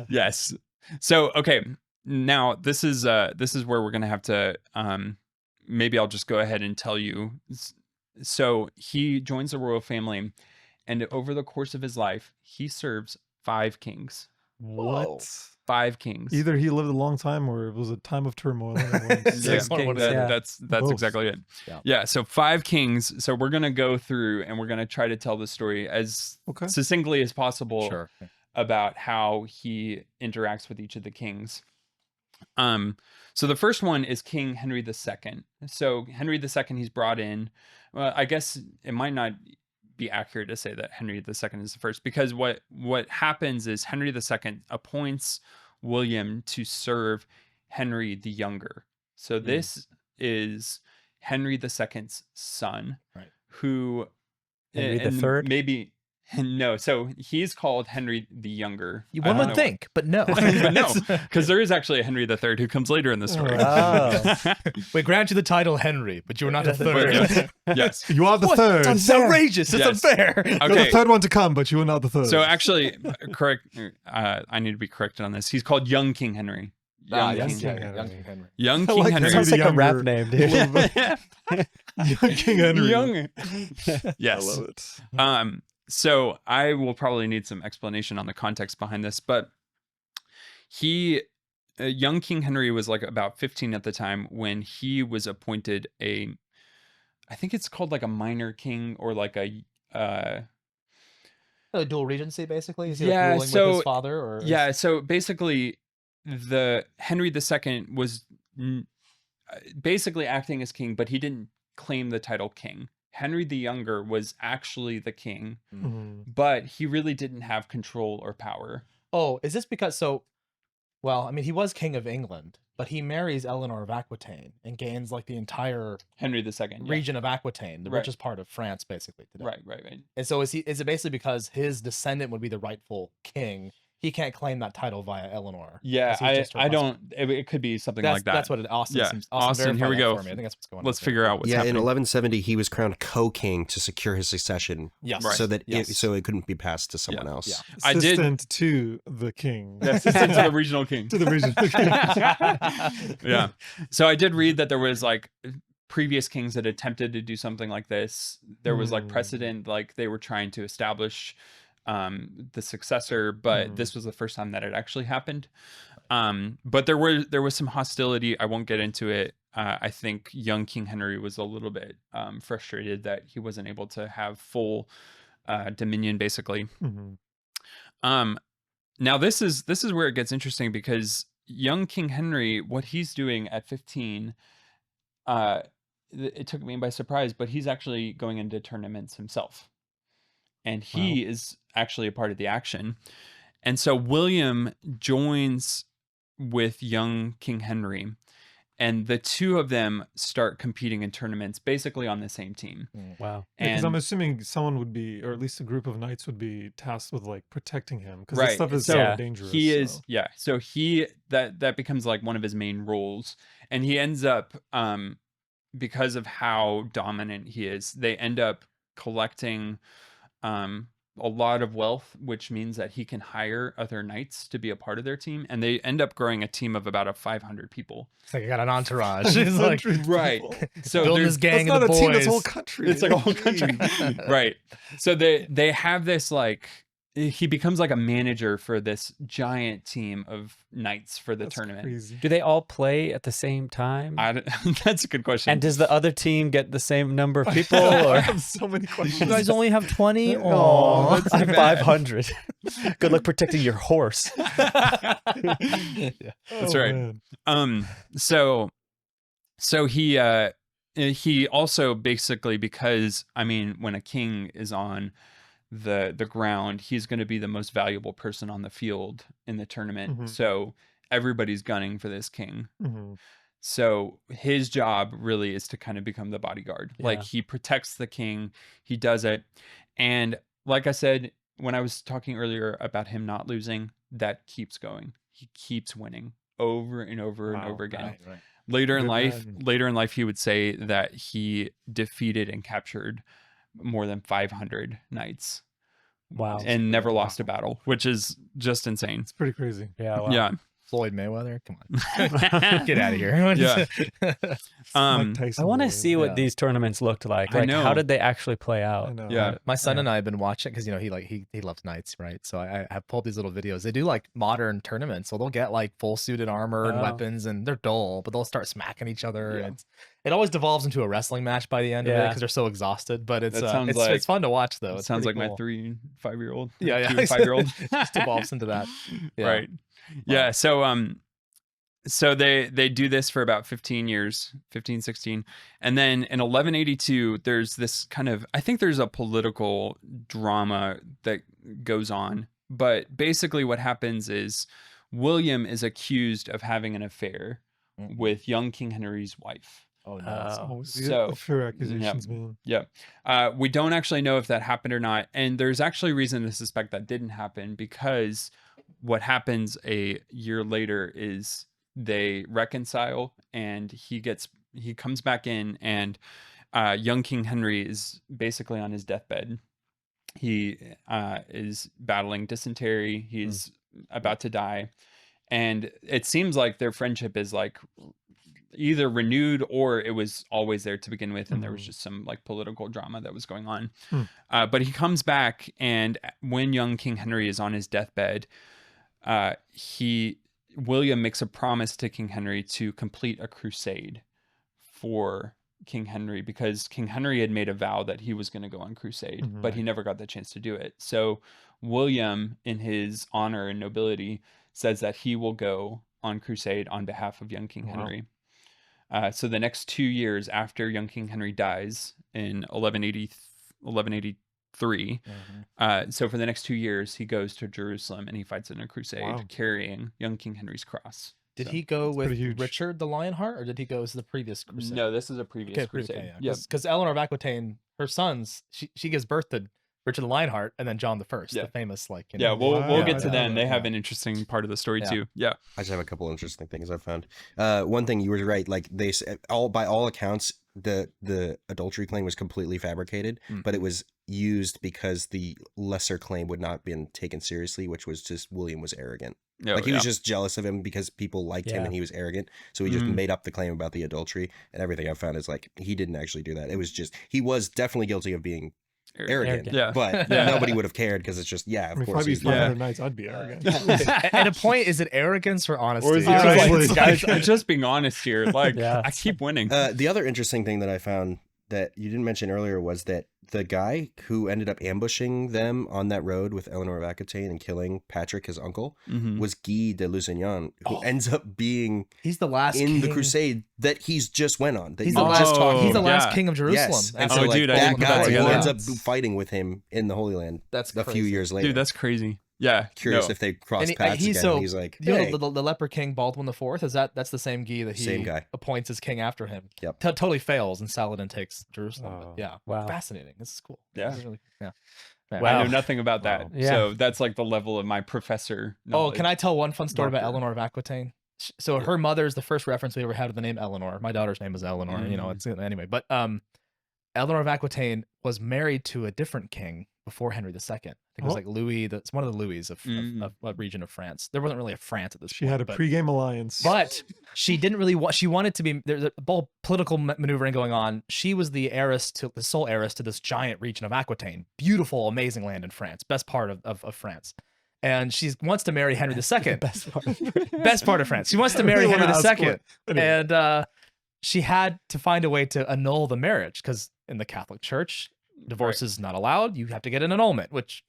Speaker 2: Yes. So okay, now this is where we're gonna have to maybe I'll just go ahead and tell you. So he joins the royal family, and over the course of his life, he serves 5 kings.
Speaker 3: What?
Speaker 2: 5 kings.
Speaker 3: Either he lived a long time or it was a time of turmoil.
Speaker 2: Yeah,
Speaker 4: Six kings, yeah.
Speaker 2: that's
Speaker 3: Both.
Speaker 2: exactly it.
Speaker 5: Yeah.
Speaker 2: So 5 kings. So we're gonna go through and we're gonna try to tell the story as
Speaker 3: Okay.
Speaker 2: succinctly as possible
Speaker 5: Sure.
Speaker 2: about how he interacts with each of the kings. So the first one is King Henry II. So Henry II, he's brought in. Well, I guess it might not be accurate to say that Henry II is the first, because what happens is Henry II appoints William to serve Henry the Younger. So this is Henry II's son,
Speaker 5: Right.
Speaker 2: who
Speaker 4: Henry
Speaker 2: and
Speaker 4: III?
Speaker 2: maybe. No, so he's called Henry the Younger. I
Speaker 5: One
Speaker 2: don't
Speaker 5: would
Speaker 2: know
Speaker 5: think, but no.
Speaker 2: but no, because there is actually a Henry III who comes later in the story.
Speaker 4: Oh.
Speaker 5: We grant you the title Henry, but you are not a
Speaker 2: But
Speaker 5: third.
Speaker 2: yes, yes.
Speaker 3: You are the
Speaker 5: What?
Speaker 3: third.
Speaker 5: It's outrageous. It's
Speaker 2: Yes.
Speaker 5: unfair.
Speaker 3: You're
Speaker 2: Okay.
Speaker 3: the third one to come, but you are not the third.
Speaker 2: So actually, correct. I need to be corrected on this. He's called Young King Henry. Young
Speaker 5: Young
Speaker 2: King
Speaker 5: King
Speaker 2: Henry.
Speaker 5: Henry. Young King Henry.
Speaker 2: Young
Speaker 3: I
Speaker 2: King
Speaker 3: like
Speaker 2: Henry.
Speaker 3: Henry
Speaker 4: Sounds like a rap
Speaker 3: Younger.
Speaker 4: name, dude.
Speaker 3: Young King Henry.
Speaker 2: Young.
Speaker 3: I
Speaker 2: Yes.
Speaker 3: love it.
Speaker 2: So I will probably need some explanation on the context behind this, but young King Henry was like about 15 at the time when he was appointed I think it's called like a minor king, or like a
Speaker 5: Dual regency, basically. Is he
Speaker 2: Yeah,
Speaker 5: ruling with
Speaker 2: so-
Speaker 5: his father, or
Speaker 2: yeah. So basically, the Henry II was basically acting as king, but he didn't claim the title king. Henry the Younger was actually the king,
Speaker 3: Mhm.
Speaker 2: but he really didn't have control or power.
Speaker 5: Oh, is this because well, I mean, he was king of England, but he marries Eleanor of Aquitaine and gains like the entire
Speaker 2: Henry II. Yeah.
Speaker 5: region of Aquitaine, the
Speaker 2: Right.
Speaker 5: richest part of France, basically today.
Speaker 2: Right.
Speaker 5: And so is it basically because his descendant would be the rightful king? he can't claim that title via Eleanor.
Speaker 2: Yeah,
Speaker 5: 'cause he's just her
Speaker 2: I
Speaker 5: husband.
Speaker 2: don't. It could be something
Speaker 5: That's
Speaker 2: like that.
Speaker 5: that's what it. Austin
Speaker 2: Yeah.
Speaker 5: seems.
Speaker 2: Austin, here we
Speaker 5: verify that
Speaker 2: go.
Speaker 5: For me. I think that's what's going on.
Speaker 2: Let's
Speaker 5: there.
Speaker 2: figure out what's
Speaker 6: yeah,
Speaker 2: happening.
Speaker 6: in 1170, he was crowned co-king to secure his succession,
Speaker 5: Yes.
Speaker 2: Right.
Speaker 6: so that
Speaker 5: Yes.
Speaker 6: it couldn't be passed to someone else.
Speaker 5: Yeah.
Speaker 2: I did-
Speaker 3: Assistant to the king.
Speaker 2: Assistant to the regional king.
Speaker 3: To the regional king.
Speaker 2: Yeah. So I did read that there was like previous kings that attempted to do something like this. There was like precedent, like they were trying to establish the successor, but this was the first time that it actually happened. But there was some hostility. I won't get into it. I think young King Henry was a little bit frustrated that he wasn't able to have full dominion, basically. Now this is where it gets interesting, because young King Henry, what he's doing at 15, it took me by surprise, but he's actually going into tournaments himself. And he is actually a part of the action. And so William joins with young King Henry, and the two of them start competing in tournaments basically on the same team.
Speaker 4: Wow.
Speaker 3: Because
Speaker 2: And
Speaker 3: I'm assuming someone would be, or at least a group of knights would be tasked with like protecting him, because
Speaker 2: Right.
Speaker 3: this stuff is
Speaker 2: So,
Speaker 3: so dangerous.
Speaker 2: he is,
Speaker 3: so.
Speaker 2: yeah. So that becomes like one of his main roles, and he ends up, because of how dominant he is, they end up collecting a lot of wealth, which means that he can hire other knights to be a part of their team, and they end up growing a team of about 500 people.
Speaker 5: It's like I got an entourage. It's like
Speaker 3: 100
Speaker 2: Right.
Speaker 3: people.
Speaker 2: So
Speaker 5: building
Speaker 2: there's
Speaker 5: this gang
Speaker 3: That's
Speaker 5: of
Speaker 3: not
Speaker 5: the
Speaker 3: a
Speaker 5: boys.
Speaker 3: team, that's a whole country.
Speaker 2: it's like a whole country. Right. So they have this, like, he becomes like a manager for this giant team of knights for the
Speaker 3: That's
Speaker 2: tournament.
Speaker 3: crazy.
Speaker 4: Do they all play at the same time?
Speaker 2: That's a good question.
Speaker 4: And does the other team get the same number of people?
Speaker 3: I
Speaker 4: Or
Speaker 3: have so many questions.
Speaker 5: You guys only have 20?
Speaker 3: Oh,
Speaker 5: Oh,
Speaker 3: that's
Speaker 4: I have
Speaker 2: too
Speaker 4: 500. Good luck protecting your horse.
Speaker 2: That's
Speaker 3: Oh,
Speaker 2: right.
Speaker 3: man.
Speaker 2: So he also basically, because I mean, when a king is on the ground, he's going to be the most valuable person on the field in the tournament.
Speaker 3: Mhm.
Speaker 2: So everybody's gunning for this king.
Speaker 3: Mhm.
Speaker 2: So his job really is to kind of become the bodyguard. Like,
Speaker 4: Yeah.
Speaker 2: he protects the king, he does it. And like I said, when I was talking earlier about him not losing, that keeps going. He keeps winning over and over and
Speaker 3: Wow.
Speaker 2: over again.
Speaker 5: Right.
Speaker 2: Later in
Speaker 3: Good
Speaker 2: life, he would say that he defeated and captured more than 500 knights.
Speaker 4: Wow.
Speaker 2: And never lost a battle, which is just insane.
Speaker 3: It's pretty crazy.
Speaker 4: Yeah. Wow.
Speaker 2: Yeah.
Speaker 5: Floyd Mayweather, come on, get out of here.
Speaker 2: Yeah.
Speaker 3: It's
Speaker 2: Um,
Speaker 3: Mike Tyson
Speaker 4: I want to
Speaker 3: rules.
Speaker 4: see what
Speaker 5: Yeah.
Speaker 4: these tournaments looked like.
Speaker 2: I
Speaker 4: Like, how
Speaker 2: know.
Speaker 4: did they actually play
Speaker 3: I
Speaker 4: out?
Speaker 3: know.
Speaker 2: Yeah.
Speaker 5: My son
Speaker 4: Yeah.
Speaker 5: and I have been watching, because he loves knights, right? So I have pulled these little videos. They do like modern tournaments, so they'll get like full suited armor and
Speaker 4: Oh.
Speaker 5: weapons, and they're dull, but they'll start smacking each other.
Speaker 2: Yeah.
Speaker 5: And it always devolves into a wrestling match by the end of it,
Speaker 4: Yeah.
Speaker 5: because they're so exhausted. But it's
Speaker 2: That sounds like-
Speaker 5: it's fun to watch though.
Speaker 2: It
Speaker 5: It's
Speaker 2: sounds like
Speaker 5: pretty
Speaker 2: my
Speaker 5: cool.
Speaker 2: 3 and 5-year-old.
Speaker 5: Yeah, yeah.
Speaker 2: 2 and 5-year-old.
Speaker 5: It just evolves into that. Yeah.
Speaker 2: Right. Yeah. So they do this for about 15 years, 15, 16. And then in 1182, there's this kind of, I think there's a political drama that goes on. But basically what happens is William is accused of having an affair
Speaker 5: Mm.
Speaker 2: with young King Henry's wife.
Speaker 5: Oh no.
Speaker 3: Oh,
Speaker 2: So-
Speaker 3: fair accusations, man.
Speaker 2: Yeah. We don't actually know if that happened or not. And there's actually reason to suspect that didn't happen, because what happens a year later is they reconcile, and he comes back in, and young King Henry is basically on his deathbed. He is battling dysentery. He's about to die. And it seems like their friendship is like either renewed, or it was always there to begin with, and there was just some like political drama that was going on. But he comes back, and when young King Henry is on his deathbed, William makes a promise to King Henry to complete a crusade for King Henry, because King Henry had made a vow that he was going to go on crusade, but he never got the chance to do it. So William, in his honor and nobility, says that he will go on crusade on behalf of young King Henry. So the next 2 years after young King Henry dies in 1183, so for the next 2 years, he goes to Jerusalem and he fights in a crusade carrying young King Henry's cross.
Speaker 5: Did
Speaker 2: So,
Speaker 5: he go with
Speaker 3: pretty huge.
Speaker 5: Richard the Lionheart, or did he go to the previous crusade?
Speaker 2: No, this is a previous crusade.
Speaker 5: Okay, yeah. Because Eleanor of Aquitaine, her sons, she gives birth to Richard the Lionheart, and then John the First,
Speaker 2: Yeah.
Speaker 5: the famous like. You
Speaker 2: Yeah,
Speaker 5: know,
Speaker 2: we'll
Speaker 3: Wow.
Speaker 2: get to them. They have
Speaker 5: Yeah.
Speaker 2: an interesting part of the story
Speaker 5: Yeah.
Speaker 2: too. Yeah.
Speaker 6: I just have a couple interesting things I found. One thing, you were right. Like by all accounts, the adultery claim was completely fabricated, but it was used because the lesser claim would not been taken seriously, which was just William was arrogant.
Speaker 2: Yeah,
Speaker 6: Like he was just jealous of him because people liked him
Speaker 4: Yeah.
Speaker 6: and he was arrogant. So he just made up the claim about the adultery, and everything I found is like he didn't actually do that. It was just he was definitely guilty of being arrogant.
Speaker 2: Yeah.
Speaker 6: But
Speaker 2: Yeah.
Speaker 6: nobody would have cared because it's just of
Speaker 3: I mean, if
Speaker 6: course
Speaker 3: I'd be
Speaker 6: he's
Speaker 3: 500 Knights, I'd be arrogant.
Speaker 5: At a point, is it arrogance or honesty?
Speaker 2: Or is it
Speaker 3: Yeah,
Speaker 2: just
Speaker 3: right.
Speaker 2: like,
Speaker 3: It's
Speaker 2: guys, I'm just being honest here. Like,
Speaker 4: Yeah.
Speaker 2: I keep winning.
Speaker 6: The other interesting thing that I found that you didn't mention earlier was that the guy who ended up ambushing them on that road with Eleanor of Aquitaine and killing Patrick, his uncle,
Speaker 2: Mhm.
Speaker 6: was Guy de Lusignan, who ends up being
Speaker 5: He's the last
Speaker 6: in the
Speaker 5: king.
Speaker 6: crusade that he's just went on. That
Speaker 5: He's
Speaker 6: you
Speaker 5: the
Speaker 6: were
Speaker 5: last.
Speaker 6: just talking
Speaker 5: He's the
Speaker 6: about.
Speaker 5: last
Speaker 2: Yeah.
Speaker 5: king of Jerusalem.
Speaker 6: Yes, and
Speaker 5: after,
Speaker 6: so
Speaker 2: Oh,
Speaker 6: like
Speaker 2: dude, I
Speaker 6: that
Speaker 2: didn't put that
Speaker 6: guy who
Speaker 2: together.
Speaker 6: ends up fighting with him in the Holy Land
Speaker 5: That's
Speaker 6: a few
Speaker 5: crazy.
Speaker 6: years later.
Speaker 2: Dude, that's crazy. Yeah.
Speaker 6: Curious
Speaker 2: no.
Speaker 6: if they crossed
Speaker 5: And
Speaker 6: paths
Speaker 5: he's
Speaker 6: again.
Speaker 5: so
Speaker 6: And he's like,
Speaker 5: you know,
Speaker 6: hey,
Speaker 5: the leper king Baldwin IV, that's the same Guy that he
Speaker 6: Same guy.
Speaker 5: appoints as king after him.
Speaker 6: Yep.
Speaker 5: Totally fails, and Saladin takes Jerusalem.
Speaker 3: Oh.
Speaker 5: But yeah,
Speaker 4: Wow.
Speaker 5: fascinating. This is cool.
Speaker 2: Yeah.
Speaker 5: This is really, yeah.
Speaker 2: I
Speaker 4: Wow.
Speaker 2: know nothing about that.
Speaker 3: Wow.
Speaker 4: Yeah.
Speaker 2: So that's like the level of my professor.
Speaker 5: Oh, can I tell one fun story about
Speaker 2: Doctor.
Speaker 5: Eleanor of Aquitaine? So her mother's the first reference we ever had of the name Eleanor. My daughter's name is Eleanor. You know, it's anyway. But Eleanor of Aquitaine was married to a different king before Henry II. I think it was
Speaker 3: Oh.
Speaker 5: like Louis. That's one of the Louis of
Speaker 2: Mm.
Speaker 5: a region of France. There wasn't really a France at this
Speaker 3: She
Speaker 5: point.
Speaker 3: had a
Speaker 5: but-
Speaker 3: pregame alliance.
Speaker 5: But she didn't really want. She wanted to be. There's a whole political maneuvering going on. She was the sole heiress to this giant region of Aquitaine, beautiful, amazing land in France, best part of France. And she wants to marry Henry II.
Speaker 4: Best part.
Speaker 5: Best part of France. She wants to marry
Speaker 3: Everyone
Speaker 5: Henry
Speaker 3: asked for
Speaker 5: II,
Speaker 3: it. Anyway.
Speaker 5: and she had to find a way to annul the marriage because in the Catholic Church, divorce is not allowed. You have to get an annulment, which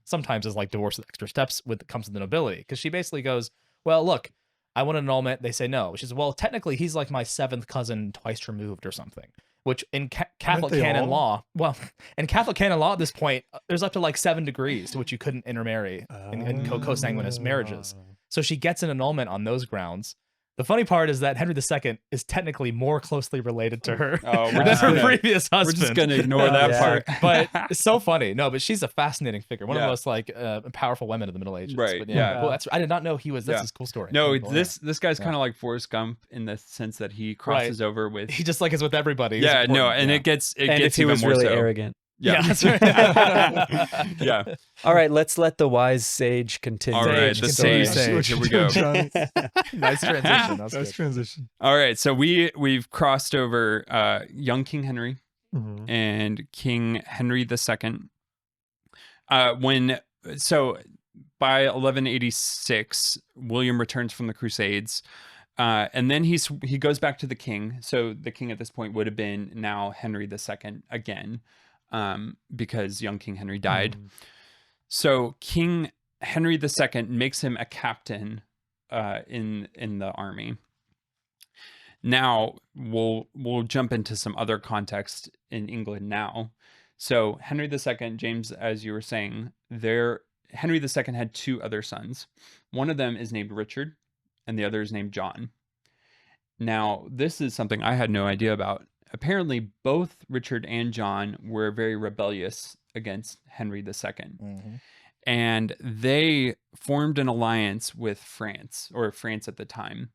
Speaker 5: sometimes is like divorce with extra steps when it comes to the nobility. Because she basically goes, "Well, look, I want an annulment." They say no. She says, "Well, technically, he's like my seventh cousin, twice removed, or something." Which in Catholic
Speaker 3: they
Speaker 5: canon
Speaker 3: all?
Speaker 5: law, in Catholic canon law at this point, there's up to like 7 degrees to which you couldn't intermarry in co-sanguineous marriages. So she gets an annulment on those grounds. The funny part is that Henry II is technically more closely related to her
Speaker 2: Oh, we're
Speaker 5: than
Speaker 2: just
Speaker 5: her
Speaker 2: gonna-
Speaker 5: previous
Speaker 2: We're
Speaker 5: husband.
Speaker 2: just gonna ignore that
Speaker 4: Yeah.
Speaker 2: part.
Speaker 5: But it's so funny. No, but she's a fascinating figure. One of
Speaker 2: Yeah.
Speaker 5: the most like powerful women of the Middle Ages.
Speaker 2: Right,
Speaker 5: But,
Speaker 2: yeah.
Speaker 5: Well, I did not know he was. That's
Speaker 2: Yeah.
Speaker 5: his cool story.
Speaker 2: No,
Speaker 5: Cool,
Speaker 2: this guy's
Speaker 5: Yeah.
Speaker 2: kind of like Forrest Gump in the sense that he crosses over with.
Speaker 5: He just like is with everybody. He's
Speaker 2: Yeah, no,
Speaker 5: important.
Speaker 2: and
Speaker 5: Yeah.
Speaker 2: it gets
Speaker 4: And if
Speaker 2: gets
Speaker 4: he
Speaker 2: even
Speaker 4: was
Speaker 2: more
Speaker 4: really
Speaker 2: so.
Speaker 4: arrogant.
Speaker 2: Yeah,
Speaker 5: that's right.
Speaker 2: yeah.
Speaker 4: All right, let's let the wise sage continue.
Speaker 2: All right,
Speaker 5: Sage,
Speaker 2: the
Speaker 5: continue,
Speaker 2: sage.
Speaker 5: sage.
Speaker 2: Here we go.
Speaker 5: Nice transition. That's
Speaker 3: Nice
Speaker 5: good.
Speaker 3: transition.
Speaker 2: All right, so we've crossed over young King Henry
Speaker 3: Mhm.
Speaker 2: and King Henry II. By 1186, William returns from the Crusades, and then he goes back to the king. So the king at this point would have been now Henry II again, because young King Henry died. So King Henry II makes him a captain in the army. Now we'll jump into some other context in England now. So Henry II, James, as you were saying, Henry II had 2 other sons. One of them is named Richard, and the other is named John. Now, this is something I had no idea about. Apparently, both Richard and John were very rebellious against Henry II.
Speaker 5: Mm-hmm.
Speaker 2: And they formed an alliance with France at the time.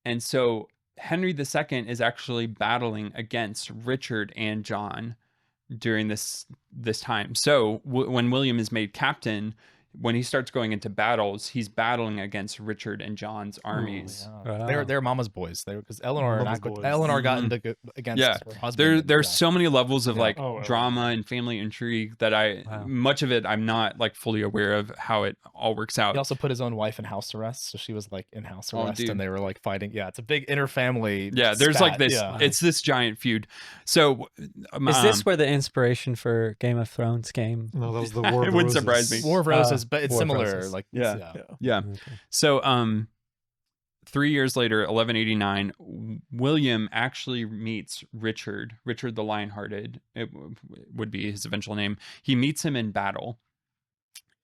Speaker 2: And so Henry II is actually battling against Richard and John during this time. So when William is made captain, when he starts going into battles, he's battling against Richard and John's armies.
Speaker 4: Wow.
Speaker 5: They're mama's boys. Because Eleanor
Speaker 3: Mama's boys.
Speaker 5: Eleanor got
Speaker 2: Mhm.
Speaker 5: into against
Speaker 2: Yeah.
Speaker 5: her husband.
Speaker 2: There's so many levels of
Speaker 5: Yeah.
Speaker 2: like
Speaker 3: Oh,
Speaker 2: drama and family intrigue that
Speaker 4: Wow.
Speaker 2: much of it I'm not like fully aware of how it all works out.
Speaker 5: He also put his own wife in house arrest, so she was like in house
Speaker 2: Oh,
Speaker 5: arrest,
Speaker 2: dude.
Speaker 5: and they were like fighting. Yeah, it's a big inter-family.
Speaker 2: Yeah, there's like
Speaker 5: spat.
Speaker 2: this.
Speaker 5: Yeah.
Speaker 2: It's this giant feud. So
Speaker 4: Is this where the inspiration for Game of Thrones came?
Speaker 3: No, that was the War of
Speaker 2: It
Speaker 3: the
Speaker 2: wouldn't
Speaker 3: Roses.
Speaker 2: surprise me.
Speaker 5: War of Roses, but it's
Speaker 4: War of
Speaker 5: similar.
Speaker 4: Roses.
Speaker 5: Like
Speaker 2: Yeah.
Speaker 5: yeah.
Speaker 2: Yeah.
Speaker 4: Okay.
Speaker 2: So 3 years later, 1189, William actually meets Richard the Lionhearted. It would be his eventual name. He meets him in battle.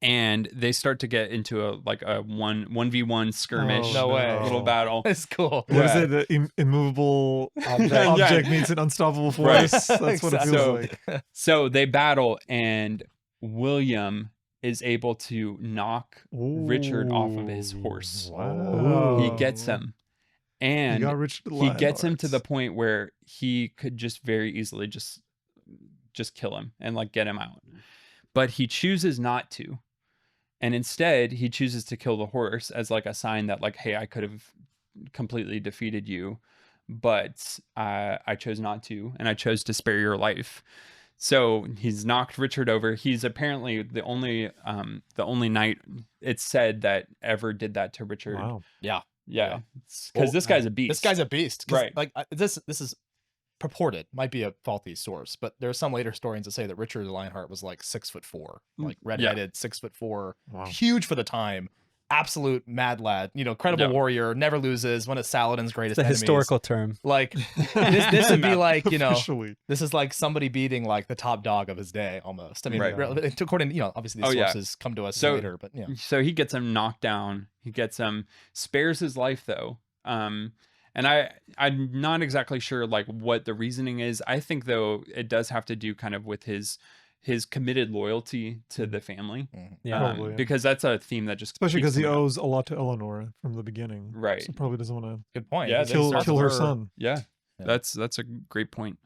Speaker 2: And they start to get into a 1v1 skirmish.
Speaker 3: Oh,
Speaker 5: No way.
Speaker 2: Little battle.
Speaker 5: It's cool.
Speaker 3: What is it? The immovable
Speaker 4: Object.
Speaker 3: object meets an unstoppable
Speaker 2: Right.
Speaker 3: force. That's what it feels
Speaker 2: So-
Speaker 3: like.
Speaker 2: So they battle, and William is able to knock Richard off of his horse.
Speaker 3: Wow.
Speaker 2: He gets him,
Speaker 3: He
Speaker 2: and
Speaker 3: got Richard the
Speaker 2: he gets him to the
Speaker 3: Lionheart.
Speaker 2: point where he could just very easily just kill him and like get him out. But he chooses not to. And instead, he chooses to kill the horse as like a sign that like, hey, I could have completely defeated you, but I chose not to, and I chose to spare your life. So he's knocked Richard over. He's apparently the only knight, it's said, that ever did that to Richard.
Speaker 3: Wow.
Speaker 5: Yeah.
Speaker 2: Yeah, because
Speaker 5: Well,
Speaker 2: this guy's a beast.
Speaker 5: This guy's a beast. 'Cause,
Speaker 2: Right.
Speaker 5: Like this is purported, might be a faulty source, but there are some later historians that say that Richard the Lionheart was like 6'4", like redheaded, 6'4",
Speaker 3: Wow.
Speaker 5: huge for the time, absolute mad lad, credible warrior, never loses, one of Saladin's greatest
Speaker 4: It's a
Speaker 5: enemies.
Speaker 4: historical term.
Speaker 5: Like this would be like,
Speaker 3: Officially.
Speaker 5: this is like somebody beating like the top dog of his day almost. I mean,
Speaker 2: Right.
Speaker 5: according, obviously these
Speaker 2: Oh, yeah.
Speaker 5: sources come to us
Speaker 2: So-
Speaker 5: later, but yeah.
Speaker 2: So he gets him knocked down. He gets him, spares his life though. And I'm not exactly sure like what the reasoning is. I think though it does have to do kind of with his committed loyalty to the family.
Speaker 4: Yeah.
Speaker 3: Probably, yeah.
Speaker 2: Because that's a theme that just
Speaker 3: Especially
Speaker 2: keeps
Speaker 3: because he
Speaker 2: coming up.
Speaker 3: owes a lot to Eleanor from the beginning.
Speaker 2: Right.
Speaker 3: So probably doesn't want
Speaker 5: Good point.
Speaker 2: Yeah,
Speaker 5: This
Speaker 2: they
Speaker 3: to
Speaker 5: starts
Speaker 3: kill
Speaker 5: with
Speaker 3: her son.
Speaker 2: Yeah,
Speaker 5: Yeah.
Speaker 2: that's a great point.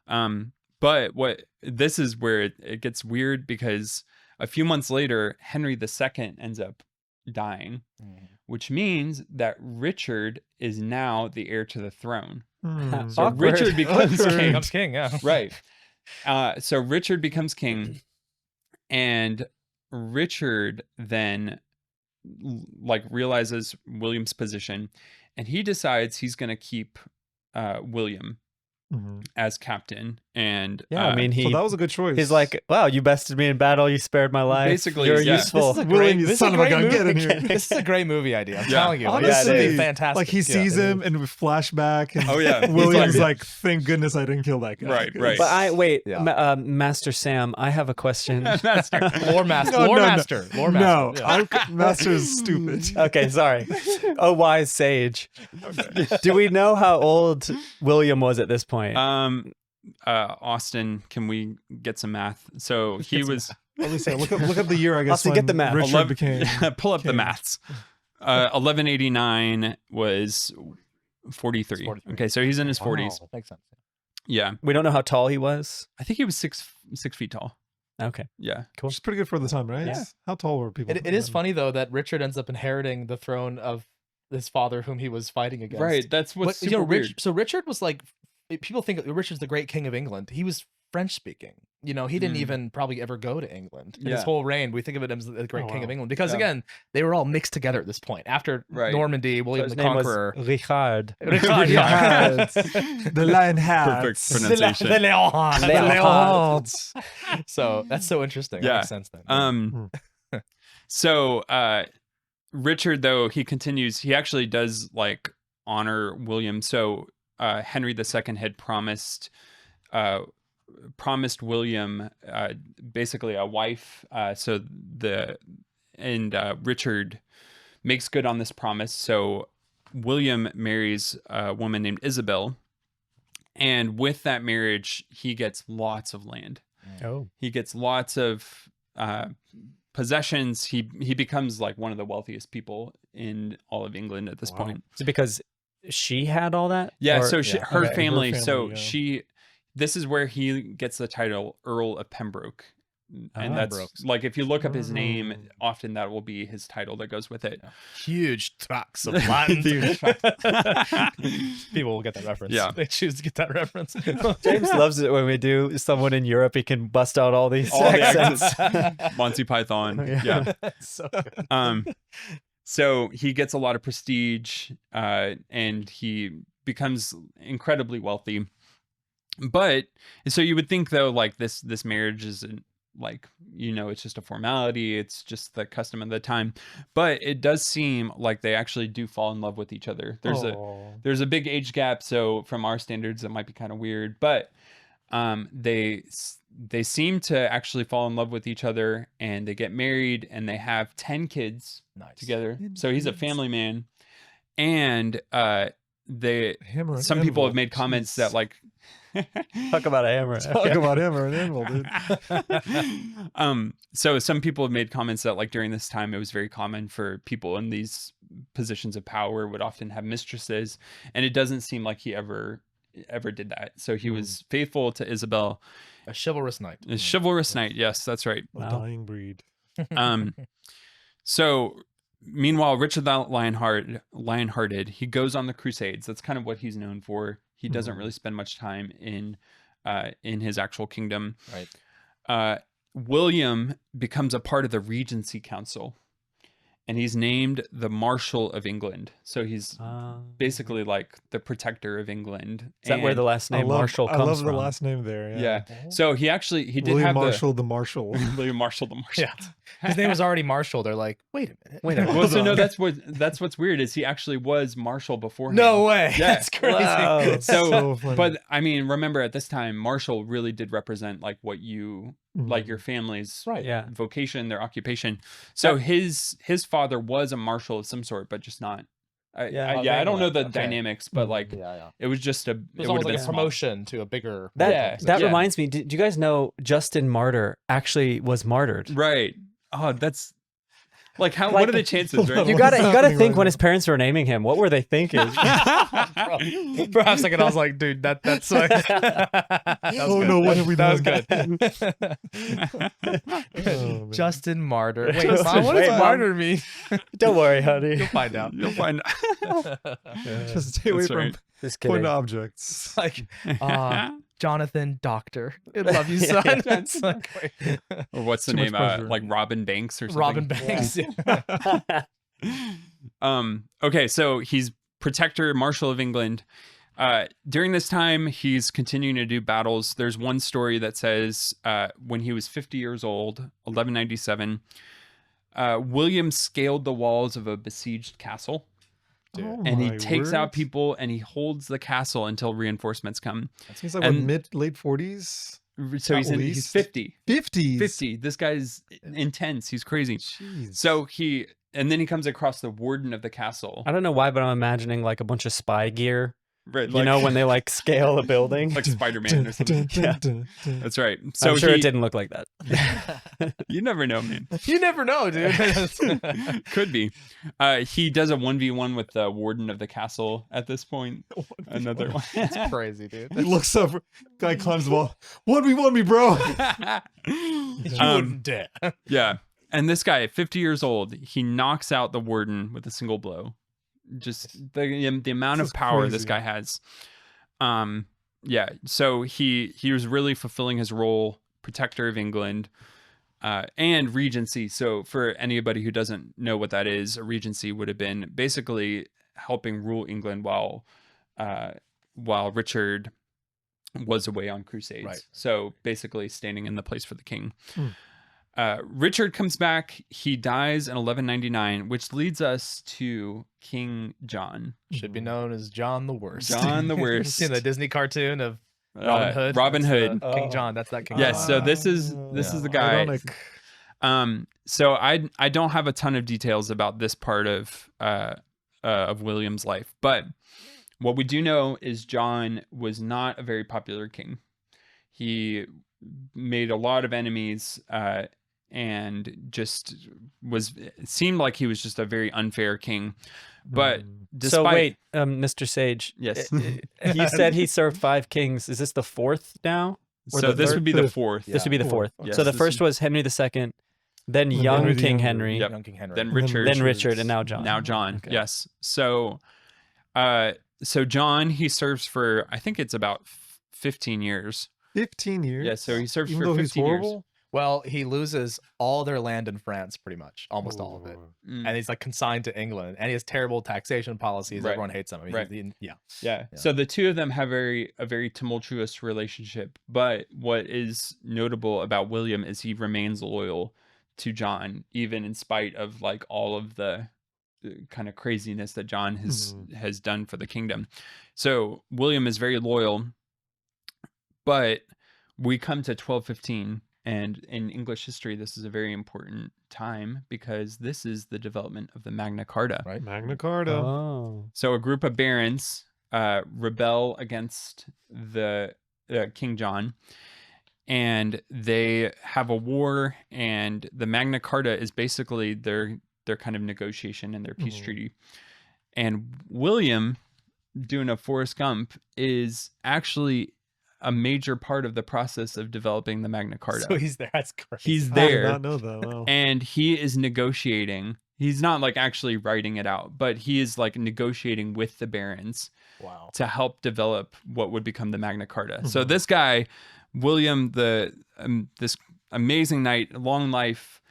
Speaker 2: But this is where it gets weird, because a few months later, Henry II ends up dying, which means that Richard is now the heir to the throne.
Speaker 3: Hmm.
Speaker 2: So
Speaker 4: Awkward.
Speaker 2: Richard becomes
Speaker 3: Awkward.
Speaker 2: king.
Speaker 5: Becomes king, yeah.
Speaker 2: Right. So Richard becomes king, and Richard then like realizes William's position, and he decides he's going to keep William
Speaker 3: Mhm.
Speaker 2: as captain. And
Speaker 4: Yeah, I mean,
Speaker 3: So that was a good choice.
Speaker 4: he's like, wow, you bested me in battle. You spared my life.
Speaker 2: Basically,
Speaker 4: You're
Speaker 2: yeah.
Speaker 4: useful.
Speaker 5: This is a
Speaker 3: William,
Speaker 5: great-
Speaker 3: you
Speaker 5: this is
Speaker 3: son
Speaker 5: a
Speaker 3: of a
Speaker 5: great
Speaker 3: gun, get in
Speaker 5: movie.
Speaker 3: here.
Speaker 5: This is a great movie idea. I'm
Speaker 2: Yeah.
Speaker 5: telling you.
Speaker 3: Honestly,
Speaker 5: it's fantastic.
Speaker 3: like he
Speaker 5: Yeah,
Speaker 3: sees
Speaker 5: it
Speaker 3: him
Speaker 5: is.
Speaker 3: and with flashback, and
Speaker 2: Oh, yeah. He's
Speaker 3: William's
Speaker 2: like-
Speaker 3: like, thank goodness I didn't kill that guy.
Speaker 2: Right, right.
Speaker 4: But wait,
Speaker 5: Yeah.
Speaker 4: Master Sam, I have a question.
Speaker 2: Master.
Speaker 5: Lore master.
Speaker 3: No,
Speaker 5: Lore
Speaker 3: no, no.
Speaker 5: master. Lore
Speaker 3: No,
Speaker 5: master. Yeah.
Speaker 3: Master is stupid.
Speaker 4: Okay, sorry. Oh, wise sage. Do we know how old William was at this point?
Speaker 2: Austin, can we get some math? So he was
Speaker 3: Let me say, look up the year. I guess
Speaker 4: Austin, get the math.
Speaker 3: Richard
Speaker 2: 11
Speaker 3: became.
Speaker 2: pull up the
Speaker 3: king.
Speaker 2: maths. 1189 was 43.
Speaker 5: 43.
Speaker 2: Okay, so he's in his 40s.
Speaker 5: Wow. Makes sense.
Speaker 2: Yeah,
Speaker 4: We don't know how tall he was.
Speaker 2: I think he was 6 feet tall.
Speaker 4: Okay.
Speaker 2: Yeah,
Speaker 3: Which is pretty good for the time, right?
Speaker 4: Yeah.
Speaker 3: How tall were people?
Speaker 5: It is
Speaker 3: then?
Speaker 5: funny though that Richard ends up inheriting the throne of his father, whom he was fighting against.
Speaker 2: right. That's what's
Speaker 5: But,
Speaker 2: super weird.
Speaker 5: So Richard was like, people think Richard's the great king of England. He was French speaking. He didn't
Speaker 2: Mm.
Speaker 5: even probably ever go to England. In his
Speaker 2: Yeah.
Speaker 5: whole reign, we think of it as the great
Speaker 3: Oh,
Speaker 5: king of
Speaker 3: wow.
Speaker 5: England because
Speaker 2: Yeah.
Speaker 5: again, they were all mixed together at this point. After
Speaker 2: Right.
Speaker 5: Normandy, William
Speaker 4: His
Speaker 5: the
Speaker 4: name
Speaker 5: Conqueror.
Speaker 4: was Richard.
Speaker 5: Richard, yeah.
Speaker 3: The Lionheart.
Speaker 2: Perfect pronunciation.
Speaker 5: The Lionheart.
Speaker 4: Lionheart.
Speaker 5: So that's so interesting.
Speaker 2: Yeah.
Speaker 5: That makes sense then.
Speaker 2: So Richard, though, he continues. He actually does like honor William. So Henry II had promised William basically a wife. So Richard makes good on this promise. So William marries a woman named Isabel, and with that marriage, he gets lots of land.
Speaker 4: Oh.
Speaker 2: He gets lots of possessions. He becomes like one of the wealthiest people in all of England at this
Speaker 3: Wow.
Speaker 2: point.
Speaker 4: Is it because she had all that?
Speaker 2: Yeah,
Speaker 4: Or-
Speaker 2: so her
Speaker 3: okay.
Speaker 2: family.
Speaker 3: Her
Speaker 2: So
Speaker 3: family,
Speaker 2: this is where he gets the title Earl of Pembroke, and that's
Speaker 5: Pembroke.
Speaker 2: like if you look up his name,
Speaker 3: Oh.
Speaker 2: often that will be his title that goes with it.
Speaker 5: Huge tracts of land.
Speaker 2: Huge
Speaker 5: People will get that reference.
Speaker 2: Yeah.
Speaker 5: They choose to get that reference.
Speaker 4: James loves it when we do someone in Europe. He can bust out all these
Speaker 2: All the
Speaker 4: accents.
Speaker 2: Monty Python.
Speaker 4: Yeah.
Speaker 2: Yeah.
Speaker 5: So good.
Speaker 2: So he gets a lot of prestige, and he becomes incredibly wealthy. But so you would think though, like this marriage isn't like, it's just a formality. It's just the custom of the time. But it does seem like they actually do fall in love with each other. There's a big age gap. So from our standards, it might be kind of weird, but they seem to actually fall in love with each other, and they get married, and they have 10 kids
Speaker 5: Nice.
Speaker 2: together. So he's a family man, and
Speaker 3: Hammer and
Speaker 2: some people have
Speaker 3: anvil.
Speaker 2: made comments
Speaker 3: Jeez.
Speaker 2: that like
Speaker 4: Talk about a hammer.
Speaker 3: Talk about him or an animal, dude.
Speaker 2: So some people have made comments that like during this time, it was very common for people in these positions of power would often have mistresses, and it doesn't seem like he ever did that. So he was faithful to Isabel.
Speaker 5: A chivalrous knight.
Speaker 2: A chivalrous knight. Yes, that's right.
Speaker 3: A dying breed.
Speaker 2: So meanwhile, Richard the Lionhearted, he goes on the Crusades. That's kind of what he's known for. He doesn't really spend much time in his actual kingdom.
Speaker 5: Right.
Speaker 2: William becomes a part of the Regency Council, and he's named the Marshal of England. So he's basically like the protector of England.
Speaker 4: Is that where the last name Marshall comes
Speaker 3: I love
Speaker 4: from?
Speaker 3: the last name there.
Speaker 2: Yeah. So he did
Speaker 3: William
Speaker 2: have
Speaker 3: Marshal the Marshal.
Speaker 2: William Marshal the Marshal.
Speaker 5: Yeah. His name was already Marshall. They're like, wait a minute.
Speaker 2: Well, so no, that's what's weird is he actually was Marshal beforehand.
Speaker 5: No way.
Speaker 2: Yeah.
Speaker 5: That's crazy.
Speaker 4: Wow.
Speaker 3: So funny.
Speaker 2: But I mean, remember at this time, Marshal really did represent like what you like your family's
Speaker 4: Yeah.
Speaker 2: vocation, their occupation. So his father was a marshal of some sort, but just not. I don't know the
Speaker 5: Okay.
Speaker 2: dynamics, but like
Speaker 5: Yeah.
Speaker 2: it was just
Speaker 5: It was almost like a promotion to a bigger.
Speaker 4: That reminds me. Did you guys know Justin Martyr actually was martyred?
Speaker 2: Right. Oh, that's like how.
Speaker 4: Like-
Speaker 2: what are the chances? Right.
Speaker 4: You
Speaker 3: What's
Speaker 4: gotta
Speaker 3: happening
Speaker 4: think
Speaker 3: right
Speaker 4: when
Speaker 3: now?
Speaker 4: his parents were naming him. What were they thinking?
Speaker 5: For a second, I was like, dude, that's like.
Speaker 3: Oh no, what have we
Speaker 5: That
Speaker 3: done?
Speaker 5: was good.
Speaker 3: Oh, man.
Speaker 5: Justin Martyr. Wait,
Speaker 4: Justin
Speaker 5: Mom, what does
Speaker 4: Martyr.
Speaker 5: martyr mean?
Speaker 4: Don't worry, honey.
Speaker 5: You'll find out.
Speaker 2: You'll find.
Speaker 3: Just stay away
Speaker 2: That's
Speaker 3: from
Speaker 2: right.
Speaker 4: Just
Speaker 3: point
Speaker 4: kidding.
Speaker 3: objects.
Speaker 5: Like, Jonathan Doctor. I love you, son. It's like, wait.
Speaker 2: Or what's the
Speaker 3: Too much
Speaker 2: name?
Speaker 3: pressure.
Speaker 2: Like Robin Banks or something.
Speaker 5: Robin Banks.
Speaker 2: Okay, so he's protector, Marshal of England. During this time, he's continuing to do battles. There's one story that says when he was 50 years old, 1197, William scaled the walls of a besieged castle.
Speaker 3: Oh
Speaker 2: And he
Speaker 3: my
Speaker 2: takes out
Speaker 3: word.
Speaker 2: people and he holds the castle until reinforcements come.
Speaker 3: He's like
Speaker 2: and-
Speaker 3: late 40s,
Speaker 2: So
Speaker 3: At
Speaker 2: he's
Speaker 3: least.
Speaker 2: 50.
Speaker 3: 50s.
Speaker 2: 50. This guy's intense. He's crazy.
Speaker 3: Jeez.
Speaker 2: So and then he comes across the warden of the castle.
Speaker 4: I don't know why, but I'm imagining like a bunch of spy gear.
Speaker 2: Right,
Speaker 4: You know, when they like scale a building.
Speaker 2: like Spider-Man or something. That's right. So
Speaker 4: I'm sure it didn't look like that.
Speaker 2: You never know, man.
Speaker 5: You never know, dude.
Speaker 2: Could be. He does a 1v1 with the warden of the castle at this point. Another one.
Speaker 5: It's crazy, dude.
Speaker 3: He looks up, guy climbs the wall. 1v1 me, bro.
Speaker 5: You wouldn't dare.
Speaker 2: Yeah. And this guy, 50 years old, he knocks out the warden with a single blow. Just the amount
Speaker 3: This
Speaker 2: of
Speaker 3: is
Speaker 2: power this
Speaker 3: crazy.
Speaker 2: guy has. Yeah. So he was really fulfilling his role, protector of England, and Regency. So for anybody who doesn't know what that is, a Regency would have been basically helping rule England while Richard was away on Crusades.
Speaker 5: Right.
Speaker 2: So basically standing in the place for the king.
Speaker 3: Hmm.
Speaker 2: Richard comes back. He dies in 1199, which leads us to King John.
Speaker 5: Should be known as John the Worst.
Speaker 2: John the Worst.
Speaker 5: Seen the Disney cartoon of Robin Hood?
Speaker 2: Robin
Speaker 5: That's
Speaker 2: Hood.
Speaker 5: King John. That's that King
Speaker 2: Yes.
Speaker 5: John.
Speaker 2: So this is the guy.
Speaker 3: Ironic.
Speaker 2: So I don't have a ton of details about this part of William's life, but what we do know is John was not a very popular king. He made a lot of enemies, and just seemed like he was just a very unfair king. But despite,
Speaker 4: So wait, Mr. Sage.
Speaker 2: Yes.
Speaker 4: You said he served 5 kings. Is this the 4th now? Or
Speaker 2: So
Speaker 4: the
Speaker 2: this
Speaker 4: third?
Speaker 2: would be the 4th.
Speaker 4: This would be the 4th.
Speaker 2: Yes,
Speaker 4: So the
Speaker 2: this
Speaker 4: first was Henry II, then young
Speaker 3: Henry the
Speaker 4: King
Speaker 3: Younger.
Speaker 4: Henry,
Speaker 2: Yep.
Speaker 5: Young King Henry.
Speaker 2: Then
Speaker 3: then
Speaker 2: Richard.
Speaker 4: then Richard, and now John.
Speaker 2: Now John.
Speaker 4: Okay.
Speaker 2: Yes. So John, he serves for, I think it's about 15 years.
Speaker 3: 15 years.
Speaker 2: Yeah. So he serves
Speaker 3: Even
Speaker 2: for
Speaker 3: though
Speaker 2: 15
Speaker 3: he's
Speaker 2: years.
Speaker 3: horrible.
Speaker 5: Well, he loses all their land in France, pretty much, almost all of it,
Speaker 2: Mm.
Speaker 5: and he's like consigned to England, and he has terrible taxation policies.
Speaker 2: Right.
Speaker 5: Everyone hates him. I mean,
Speaker 2: Right.
Speaker 5: yeah.
Speaker 2: Yeah.
Speaker 5: Yeah.
Speaker 2: So the two of them have a very tumultuous relationship. But what is notable about William is he remains loyal to John, even in spite of like all of the kind of craziness that John has done for the kingdom. So William is very loyal. But we come to 1215. And in English history, this is a very important time because this is the development of the Magna Carta.
Speaker 5: Right.
Speaker 3: Magna Carta.
Speaker 4: Oh.
Speaker 2: So a group of barons rebel against the King John, and they have a war, and the Magna Carta is basically their kind of negotiation and their peace treaty. And William, doing a Forrest Gump, is actually a major part of the process of developing the Magna Carta.
Speaker 5: So he's there. That's crazy.
Speaker 2: He's
Speaker 3: I did
Speaker 2: there,
Speaker 3: not know that. Wow.
Speaker 2: and he is negotiating. He's not like actually writing it out, but he is like negotiating with the barons
Speaker 5: Wow.
Speaker 2: to help develop what would become the Magna Carta. So this guy, William, this amazing knight, long life,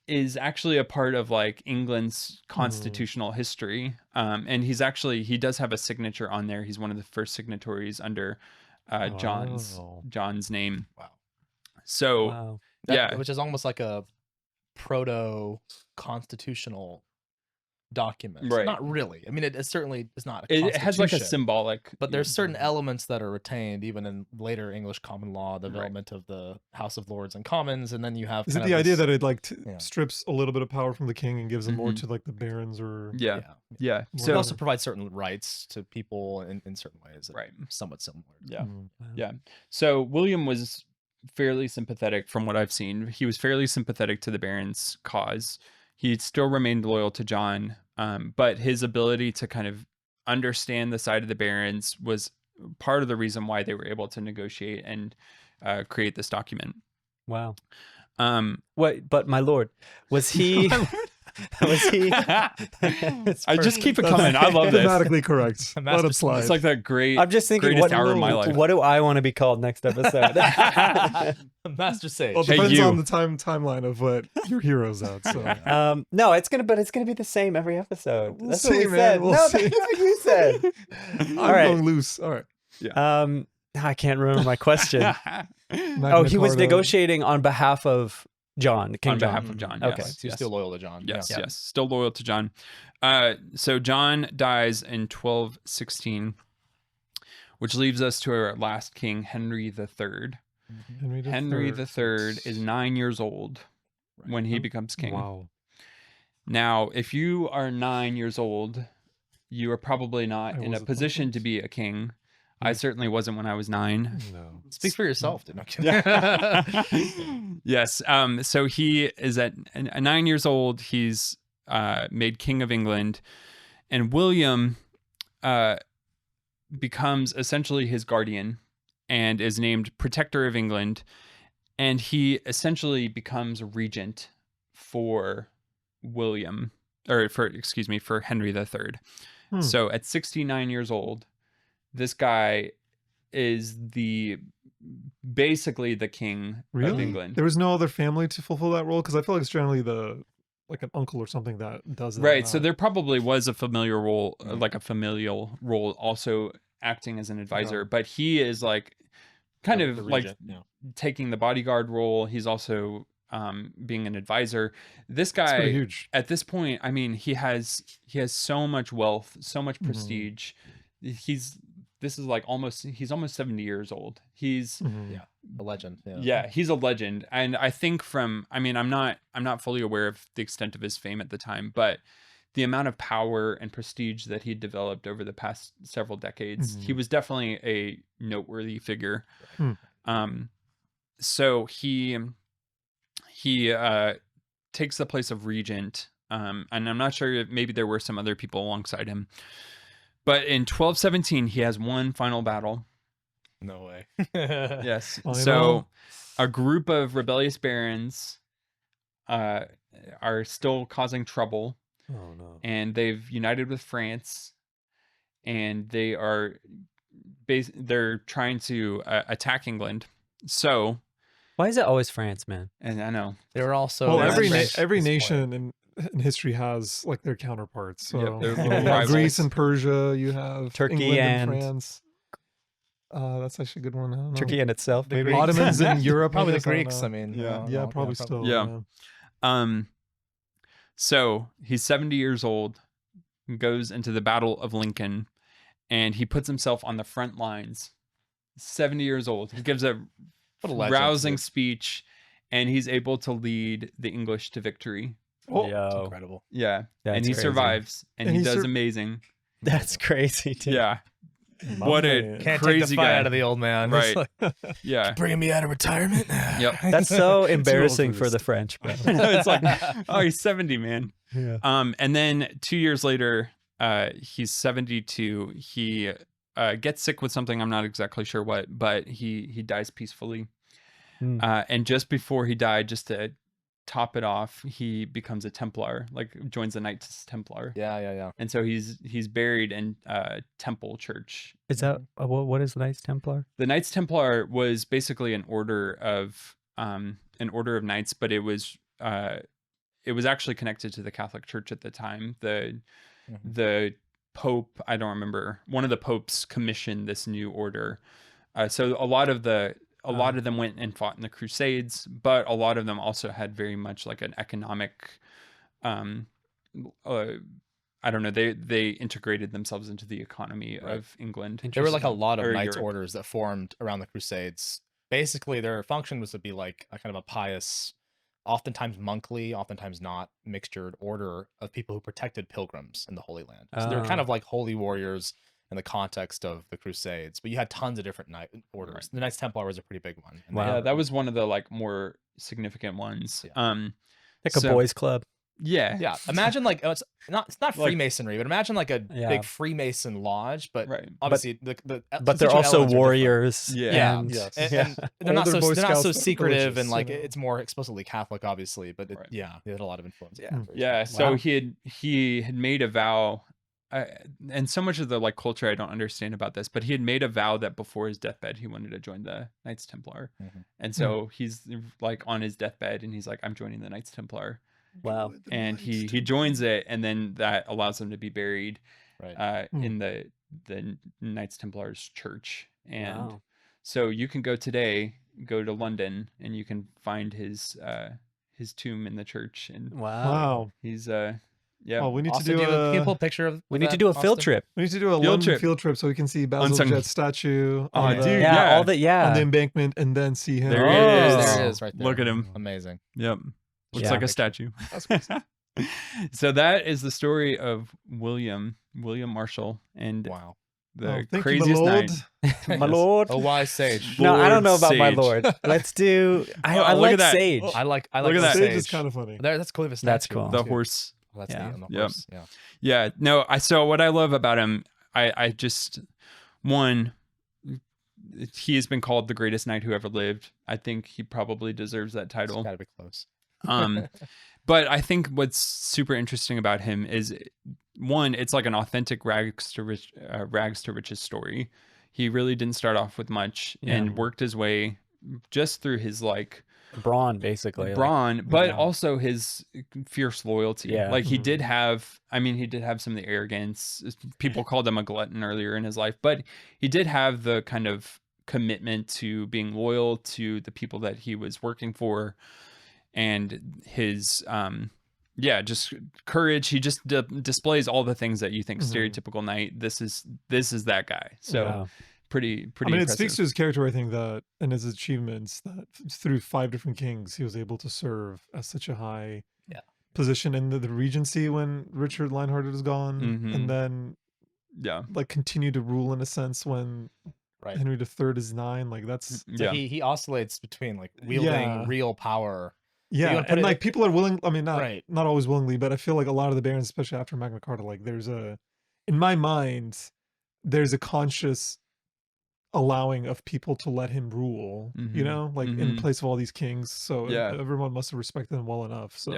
Speaker 2: is actually a part of like England's constitutional history. And he does have a signature on there. He's one of the first signatories under John's name.
Speaker 5: Wow.
Speaker 2: So
Speaker 4: Wow.
Speaker 2: yeah,
Speaker 5: Which is almost like a proto constitutional document.
Speaker 2: Right.
Speaker 5: Not really. I mean, it certainly is not.
Speaker 2: it has like a
Speaker 5: constitution,
Speaker 2: symbolic,
Speaker 5: But there's certain elements that are retained even in later English common law development of the House of Lords and Commons, and then you have.
Speaker 3: Is it
Speaker 5: kind
Speaker 3: the
Speaker 5: of
Speaker 3: idea
Speaker 5: this-
Speaker 3: that it like
Speaker 5: Yeah.
Speaker 3: strips a little bit of power from the king and gives them more
Speaker 2: Mhm.
Speaker 3: to like the barons or?
Speaker 2: yeah.
Speaker 5: It
Speaker 2: So
Speaker 5: also provides certain rights to people in certain ways. That
Speaker 2: right.
Speaker 5: are somewhat similar.
Speaker 2: Yeah.
Speaker 3: Mm.
Speaker 2: Yeah. So William was fairly sympathetic from what I've seen. He was fairly sympathetic to the Barons' cause. He still remained loyal to John, but his ability to kind of understand the side of the Barons was part of the reason why they were able to negotiate and create this document.
Speaker 4: Wow.
Speaker 2: Um,
Speaker 4: Wait, but my lord, was he? Was he?
Speaker 2: I just keep it coming. I love this.
Speaker 3: Grammatically correct. Let
Speaker 5: master-
Speaker 3: it slide.
Speaker 2: It's like that great.
Speaker 4: I'm just thinking,
Speaker 2: greatest hour of my life.
Speaker 4: what do I want to be called next episode?
Speaker 5: Master Sage.
Speaker 3: Well, it
Speaker 2: Hey,
Speaker 3: depends
Speaker 2: you.
Speaker 3: on the timeline of what your hero's at. So
Speaker 4: No, it's gonna be the same every episode.
Speaker 3: We'll
Speaker 4: That's
Speaker 3: see,
Speaker 4: what we
Speaker 3: man.
Speaker 4: said.
Speaker 3: We'll
Speaker 4: No,
Speaker 3: see.
Speaker 4: that's what you said.
Speaker 3: I'm
Speaker 4: All right.
Speaker 3: going loose. All right.
Speaker 4: I can't remember my question.
Speaker 3: Magna
Speaker 4: He was
Speaker 3: Carta.
Speaker 4: negotiating on behalf of John, King
Speaker 2: On
Speaker 4: John.
Speaker 2: behalf of John.
Speaker 4: Okay.
Speaker 2: Yes,
Speaker 5: He's still loyal to John.
Speaker 2: Yes,
Speaker 5: Yeah.
Speaker 2: yes, still loyal to John. So John dies in 1216, which leaves us to our last king, Henry III. Henry III is 9 years old when he becomes king.
Speaker 3: Wow.
Speaker 2: Now, if you are 9 years old, you are probably not
Speaker 3: I
Speaker 2: in a
Speaker 3: was at
Speaker 2: position to be a king. I certainly wasn't when I was 9.
Speaker 3: No.
Speaker 5: Speak for yourself, dude. No, I'm kidding.
Speaker 2: Yes. So he is at 9 years old. He's made king of England, and William becomes essentially his guardian and is named Protector of England. And he essentially becomes regent for William, or for Henry III. So at 69 years old, this guy is basically the king of
Speaker 3: Really?
Speaker 2: England.
Speaker 3: There was no other family to fulfill that role because I feel like it's generally like an uncle or something that does it.
Speaker 2: Right. So there probably was a familiar role, like a familial role, also acting as an advisor. But he is like kind of
Speaker 5: The
Speaker 2: like
Speaker 5: regent, yeah.
Speaker 2: taking the bodyguard role. He's also being an advisor. This
Speaker 3: It's pretty
Speaker 2: guy
Speaker 3: huge.
Speaker 2: at this point, I mean, he has so much wealth, so much prestige. He's almost 70 years old. He's
Speaker 3: Mhm.
Speaker 5: A legend.
Speaker 2: yeah, he's a legend. And I think I'm not fully aware of the extent of his fame at the time, but the amount of power and prestige that he developed over the past several decades, he was definitely a noteworthy figure. So he takes the place of regent. And I'm not sure if maybe there were some other people alongside him. But in 1217, he has one final battle.
Speaker 5: No way.
Speaker 2: Yes.
Speaker 3: Final.
Speaker 2: So a group of rebellious barons are still causing trouble,
Speaker 3: Oh no.
Speaker 2: and they've united with France, and they're trying to attack England. So,
Speaker 4: Why is it always France, man?
Speaker 2: and I know,
Speaker 5: They were also
Speaker 3: Well,
Speaker 2: they're
Speaker 3: every
Speaker 2: French
Speaker 3: every
Speaker 5: at this
Speaker 3: nation in history has like their counterparts. So
Speaker 2: Yep, they're
Speaker 3: you
Speaker 2: little
Speaker 3: have
Speaker 2: rivals.
Speaker 3: Greece and Persia. You have
Speaker 4: Turkey
Speaker 3: England and
Speaker 4: and-
Speaker 3: France. That's actually a good one. I don't know.
Speaker 4: Turkey in itself, maybe.
Speaker 5: Greeks.
Speaker 3: Ottomans in Europe.
Speaker 5: Probably
Speaker 3: I
Speaker 5: the
Speaker 3: guess, I don't
Speaker 5: Greeks.
Speaker 3: know.
Speaker 5: I mean,
Speaker 3: Yeah, probably still.
Speaker 2: Yeah. So he's 70 years old, goes into the Battle of Lincoln, and he puts himself on the front lines. 70 years old. He gives a
Speaker 5: What a legend,
Speaker 2: rousing
Speaker 5: dude.
Speaker 2: speech, and he's able to lead the English to victory.
Speaker 3: Oh,
Speaker 5: It's
Speaker 4: Yo,
Speaker 5: incredible.
Speaker 2: Yeah.
Speaker 4: That's
Speaker 2: and he
Speaker 4: crazy.
Speaker 2: survives, and
Speaker 3: And
Speaker 2: he
Speaker 3: he
Speaker 2: does
Speaker 3: sur-
Speaker 2: amazing.
Speaker 4: That's crazy, too.
Speaker 2: Yeah. What a
Speaker 3: man.
Speaker 5: Can't take the
Speaker 2: crazy
Speaker 5: fight
Speaker 2: guy.
Speaker 5: out of the old man. It's
Speaker 2: Right.
Speaker 5: like,
Speaker 2: Yeah.
Speaker 5: bringing me out of retirement.
Speaker 2: Yep.
Speaker 4: That's so
Speaker 3: old
Speaker 4: embarrassing
Speaker 3: for
Speaker 4: for
Speaker 3: this.
Speaker 4: the French, bro.
Speaker 2: It's like, oh, he's 70, man.
Speaker 3: Yeah.
Speaker 2: And then 2 years later, he's 72. He gets sick with something. I'm not exactly sure what, but he dies peacefully.
Speaker 4: Hmm.
Speaker 2: And just before he died, just to top it off, he becomes a Templar, like joins the Knights Templar.
Speaker 5: yeah.
Speaker 2: And so he's buried in Temple Church.
Speaker 4: Is that what is the Knights Templar?
Speaker 2: The Knights Templar was basically an order of knights, but it was actually connected to the Catholic Church at the time. The Pope, I don't remember, one of the popes commissioned this new order. So a lot of them went and fought in the Crusades, but a lot of them also had very much like an economic, I don't know, they integrated themselves into the economy of England.
Speaker 5: There were like a lot of
Speaker 2: Or
Speaker 5: knights
Speaker 2: Europe.
Speaker 5: orders that formed around the Crusades. Basically, their function was to be like a kind of a pious, oftentimes monkly, oftentimes not, mixtured order of people who protected pilgrims in the Holy Land. So they're kind of like holy warriors in the context of the Crusades. But you had tons of different knight orders.
Speaker 2: Right.
Speaker 5: The Knights Templar was a pretty big one. And
Speaker 4: Wow.
Speaker 2: Yeah, that was one of the like more significant ones.
Speaker 5: Yeah.
Speaker 4: Like a
Speaker 2: So-
Speaker 4: boys' club.
Speaker 2: Yeah.
Speaker 5: Yeah, imagine like it's not
Speaker 2: Like-
Speaker 5: Freemasonry, but imagine like a
Speaker 4: Yeah.
Speaker 5: big Freemason lodge, but
Speaker 2: Right.
Speaker 5: obviously the
Speaker 4: But they're
Speaker 5: constituent
Speaker 4: also
Speaker 5: elements are different.
Speaker 4: warriors.
Speaker 2: Yeah.
Speaker 4: And,
Speaker 3: Yes.
Speaker 5: And,
Speaker 4: yeah.
Speaker 5: and they're not
Speaker 3: Older
Speaker 5: so
Speaker 3: Boy
Speaker 5: they're not so
Speaker 3: Scouts,
Speaker 5: secretive
Speaker 3: religious,
Speaker 5: and like
Speaker 3: you know.
Speaker 5: it's more explicitly Catholic, obviously, but
Speaker 2: Right.
Speaker 5: yeah, they had a lot of influence.
Speaker 2: Yeah.
Speaker 5: for
Speaker 2: Yeah.
Speaker 5: sure.
Speaker 2: So
Speaker 4: Wow.
Speaker 2: he had made a vow, and so much of the like culture I don't understand about this, but he had made a vow that before his deathbed he wanted to join the Knights Templar, and so he's like on his deathbed and he's like, I'm joining the Knights Templar,
Speaker 4: Wow.
Speaker 2: and he joins it, and then that allows him to be buried
Speaker 5: Right.
Speaker 2: in the Knights Templars church, and
Speaker 4: Wow.
Speaker 2: so you can go today, go to London, and you can find his tomb in the church, and
Speaker 4: Wow.
Speaker 3: Wow.
Speaker 2: he's yeah.
Speaker 3: Oh, we need
Speaker 5: Austin,
Speaker 3: to do
Speaker 5: can you pull a
Speaker 3: a
Speaker 5: picture of
Speaker 4: We need to
Speaker 5: that,
Speaker 4: do a field
Speaker 5: Austin?
Speaker 4: trip.
Speaker 3: we need to do a
Speaker 2: Field
Speaker 3: London
Speaker 2: trip.
Speaker 3: field trip so we can see Basil
Speaker 2: Unsung.
Speaker 3: Jet's statue
Speaker 2: Oh,
Speaker 3: on,
Speaker 2: dude,
Speaker 3: the,
Speaker 4: Yeah,
Speaker 2: yeah.
Speaker 4: all the
Speaker 3: on the embankment, and then see him.
Speaker 2: There he
Speaker 5: There
Speaker 2: is.
Speaker 5: it is, right there.
Speaker 2: Look at him.
Speaker 5: Amazing.
Speaker 2: Yep. Looks
Speaker 4: Yeah.
Speaker 2: like a statue.
Speaker 3: That's crazy.
Speaker 2: So that is the story of William Marshal and
Speaker 5: Wow.
Speaker 2: the
Speaker 3: Oh, thank
Speaker 2: craziest
Speaker 3: you, my lord.
Speaker 2: knight.
Speaker 4: My lord.
Speaker 5: A wise sage.
Speaker 4: No, I don't know
Speaker 2: Lord
Speaker 4: about my
Speaker 2: Sage.
Speaker 4: lord. Let's do. I
Speaker 2: Oh, look
Speaker 4: like
Speaker 2: at that.
Speaker 4: sage.
Speaker 5: I like
Speaker 2: Look at
Speaker 5: the
Speaker 2: that.
Speaker 3: Sage
Speaker 5: sage.
Speaker 3: is kind of funny.
Speaker 5: There, that's cool. of a
Speaker 4: That's
Speaker 5: statue
Speaker 4: cool.
Speaker 2: The
Speaker 5: too.
Speaker 2: horse.
Speaker 5: Oh, that's
Speaker 4: Yeah.
Speaker 5: neat on the
Speaker 2: Yep.
Speaker 5: horse. Yeah.
Speaker 2: Yeah. No, so what I love about him, I just, one, he has been called the greatest knight who ever lived. I think he probably deserves that
Speaker 5: It's
Speaker 2: title.
Speaker 5: gotta be close.
Speaker 2: But I think what's super interesting about him is, one, it's like an authentic rags to riches story. He really didn't start off with much and worked his way just through his like
Speaker 4: Brawn, basically.
Speaker 2: brawn, but
Speaker 4: yeah.
Speaker 2: also his fierce loyalty.
Speaker 4: Yeah.
Speaker 2: Like he did have, I mean, he did have some of the arrogance. People called him a glutton earlier in his life, but he did have the kind of commitment to being loyal to the people that he was working for, and his just courage. He just displays all the things that you think stereotypical knight. This is that guy. So
Speaker 4: Yeah.
Speaker 2: pretty
Speaker 3: I mean, it
Speaker 2: impressive.
Speaker 3: speaks to his character, I think, that and his achievements, that through 5 different kings, he was able to serve at such a high position in the Regency when Richard Lionheart is gone,
Speaker 2: Mhm.
Speaker 3: and then
Speaker 2: Yeah.
Speaker 3: like continue to rule in a sense when
Speaker 5: Right.
Speaker 3: Henry III is 9. Like that's
Speaker 5: So
Speaker 2: Yeah.
Speaker 5: he oscillates between like wielding
Speaker 3: Yeah.
Speaker 5: real power.
Speaker 3: yeah,
Speaker 5: wanna put
Speaker 3: and
Speaker 5: it-
Speaker 3: like people are willing. I mean,
Speaker 5: Right.
Speaker 3: not always willingly, but I feel like a lot of the barons, especially after Magna Carta, like there's a, in my mind, there's a conscious allowing of people to let him rule. You
Speaker 2: Mhm.
Speaker 3: know, like in
Speaker 2: Mhm.
Speaker 3: place of all these kings. So
Speaker 2: Yeah.
Speaker 3: everyone must have respected him well enough. So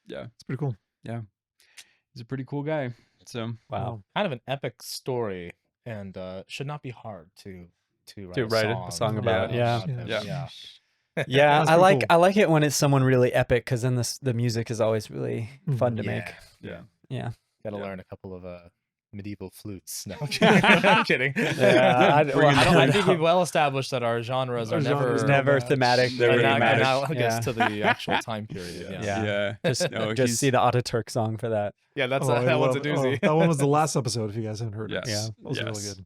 Speaker 2: Yeah.
Speaker 3: it's pretty cool.
Speaker 2: He's a pretty cool guy. So
Speaker 4: Wow.
Speaker 5: Kind of an epic story, and should not be hard to
Speaker 4: To write a song about, yeah.
Speaker 5: him.
Speaker 2: Yeah.
Speaker 5: Yeah.
Speaker 4: Yeah,
Speaker 3: That's
Speaker 4: I
Speaker 3: pretty
Speaker 4: like
Speaker 3: cool.
Speaker 4: I like it when it's someone really epic, because then the music is always really fun to make.
Speaker 2: yeah.
Speaker 4: Yeah.
Speaker 5: Gotta
Speaker 2: Yeah.
Speaker 5: learn a couple of medieval flutes. No, I'm kidding. I'm kidding.
Speaker 4: Yeah,
Speaker 5: I think we've well established that our genres
Speaker 3: Our
Speaker 5: are
Speaker 3: genres
Speaker 5: never
Speaker 4: Never
Speaker 3: match.
Speaker 4: thematic.
Speaker 2: Never
Speaker 5: and now,
Speaker 2: thematic.
Speaker 5: and now
Speaker 4: Yeah.
Speaker 5: gets to the actual time period. Yeah,
Speaker 4: Yeah.
Speaker 2: Just
Speaker 4: Just see the Ataturk song for that.
Speaker 5: yeah, that's
Speaker 3: Oh, I
Speaker 5: that one's a
Speaker 3: love it.
Speaker 5: doozy.
Speaker 3: That one was the last episode. If you guys haven't heard it,
Speaker 2: Yes.
Speaker 3: that was really
Speaker 2: Yes.
Speaker 3: good.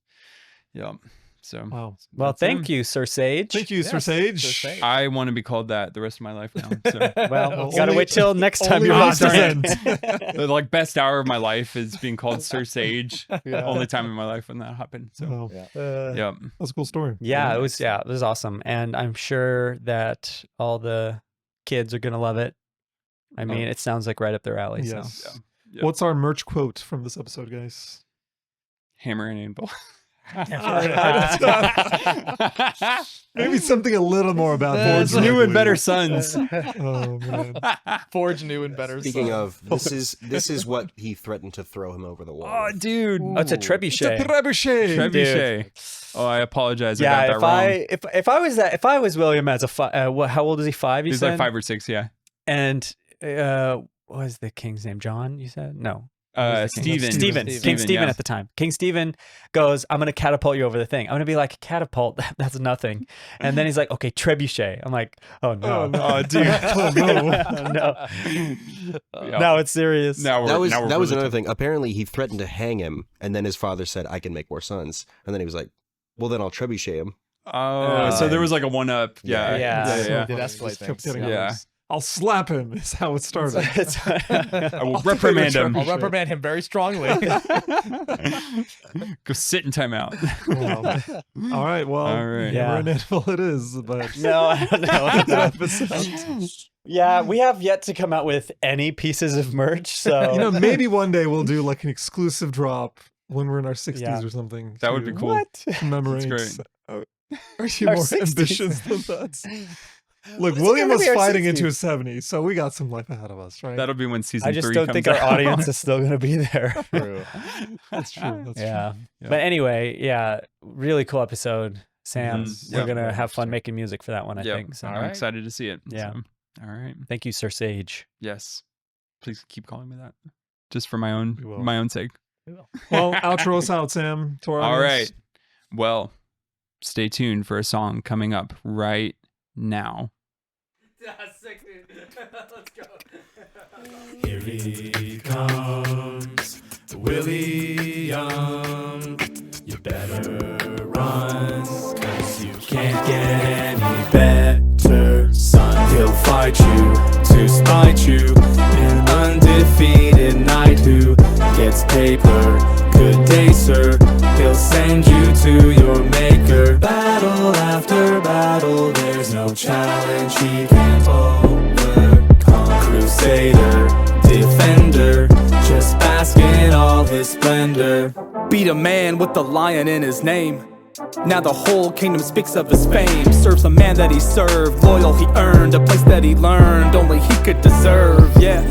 Speaker 2: Yeah. So
Speaker 3: Wow.
Speaker 4: Well,
Speaker 2: that's him.
Speaker 4: thank you, Sir Sage.
Speaker 3: Thank you, Sir Sage.
Speaker 5: Sir Sage.
Speaker 2: I want to be called that the rest of my life now. So
Speaker 4: Well,
Speaker 5: Okay.
Speaker 4: gotta wait till next time
Speaker 3: Only
Speaker 4: you're
Speaker 3: on
Speaker 4: hosting
Speaker 3: descent.
Speaker 4: it.
Speaker 2: the like best hour of my life is being called Sir Sage.
Speaker 3: Yeah.
Speaker 2: Only time in my life when that happened. So
Speaker 3: Wow.
Speaker 5: Yeah.
Speaker 2: yeah.
Speaker 3: That's a cool story.
Speaker 4: Yeah, it was awesome, and I'm sure that all the kids are gonna love it. I mean, it sounds like right up their alley.
Speaker 3: Yes.
Speaker 4: So
Speaker 2: Yeah.
Speaker 3: What's our merch quote from this episode, guys?
Speaker 2: Hammer and anvil.
Speaker 3: Maybe something a little more about
Speaker 2: Forge
Speaker 3: Forge
Speaker 2: new and
Speaker 3: Langley.
Speaker 2: better sons.
Speaker 3: Oh man.
Speaker 5: Forge new and better.
Speaker 6: Speaking
Speaker 5: son.
Speaker 6: of, this is what he threatened to throw him over the wall.
Speaker 2: Oh,
Speaker 6: with.
Speaker 2: dude.
Speaker 4: oh, it's a trebuchet.
Speaker 3: Trebuchet.
Speaker 2: Trebuchet. Oh, I apologize. I
Speaker 4: Yeah,
Speaker 2: got that wrong.
Speaker 4: if I was William as a how old is he? 5? You
Speaker 2: He's
Speaker 4: said?
Speaker 2: like 5 or 6. Yeah.
Speaker 4: And what was the king's name? John? You said no.
Speaker 2: Stephen.
Speaker 4: King Stephen
Speaker 2: yeah.
Speaker 4: at the time. King Stephen goes, I'm going to catapult you over the thing. I'm going to be like, catapult? That's nothing. And then he's like, okay, trebuchet. I'm like, oh no.
Speaker 3: Oh, no.
Speaker 2: Oh, dude.
Speaker 3: Oh, no.
Speaker 4: no.
Speaker 2: Yeah.
Speaker 4: Now it's serious.
Speaker 2: Now
Speaker 6: That was
Speaker 2: now we're
Speaker 6: that was
Speaker 2: really
Speaker 6: another thing. Apparently, he threatened to hang him, and then his father said, "I can make more sons." And then he was like, "Well, then I'll trebuchet him."
Speaker 2: Oh, so there was like a 1-up. Yeah.
Speaker 4: Yeah.
Speaker 2: Yeah.
Speaker 5: Did escalate
Speaker 3: Just kept
Speaker 5: things.
Speaker 3: getting
Speaker 2: Yeah.
Speaker 3: worse. I'll slap him is how it started.
Speaker 2: I will reprimand him.
Speaker 5: I'll reprimand him very strongly.
Speaker 2: Go sit in timeout.
Speaker 3: Wow. All right, well,
Speaker 2: All right.
Speaker 4: Yeah.
Speaker 3: we're an animal it is, but
Speaker 4: No, I don't know.
Speaker 3: episode.
Speaker 4: Yeah, we have yet to come out with any pieces of merch. So
Speaker 3: You know, maybe one day we'll do like an exclusive drop when we're in our 60s
Speaker 4: Yeah.
Speaker 3: or something.
Speaker 2: That would
Speaker 3: to
Speaker 2: be cool.
Speaker 4: what?
Speaker 3: Commemorate.
Speaker 2: That's
Speaker 3: Are you
Speaker 4: Our
Speaker 3: more
Speaker 4: 60s.
Speaker 3: ambitious than that? Look,
Speaker 4: What's it
Speaker 3: William
Speaker 4: gonna
Speaker 3: was
Speaker 4: be our
Speaker 3: fighting
Speaker 4: 60s?
Speaker 3: into his 70s, so we got some life ahead of us, right?
Speaker 2: That'll be when season
Speaker 4: I just
Speaker 2: 3
Speaker 4: don't
Speaker 2: comes
Speaker 4: think our
Speaker 2: out.
Speaker 4: audience is still going to be there.
Speaker 5: True.
Speaker 3: That's true. That's
Speaker 4: Yeah.
Speaker 2: Yeah.
Speaker 4: But anyway, yeah, really cool episode, Sam.
Speaker 2: Mhm.
Speaker 4: We're
Speaker 2: Yeah.
Speaker 4: gonna have fun making music for that one, I
Speaker 2: Yep.
Speaker 4: think. So
Speaker 2: I'm
Speaker 5: Alright.
Speaker 2: excited to see it.
Speaker 4: Yeah.
Speaker 2: So, all right.
Speaker 4: thank you, Sir Sage.
Speaker 2: Yes. Please keep calling me that. Just for my own
Speaker 3: We will.
Speaker 2: my own sake.
Speaker 3: true. Well, outro us out, Sam. To our
Speaker 2: All
Speaker 3: audience.
Speaker 2: right. Well, stay tuned for a song coming up right now.
Speaker 1: Here he comes, William. You better run, 'cause you can't get any better, son. He'll fight you to spite you, an undefeated knight who gets paper. Good day, sir. He'll send you to your maker. Battle after battle, there's no challenge he can't overcome. Crusader, defender, just bask in all his splendor.
Speaker 7: Beat a man with the lion in his name. Now the whole kingdom speaks of his fame. Serves a man that he served, loyal he earned, a place that he learned only he could deserve. Yeah,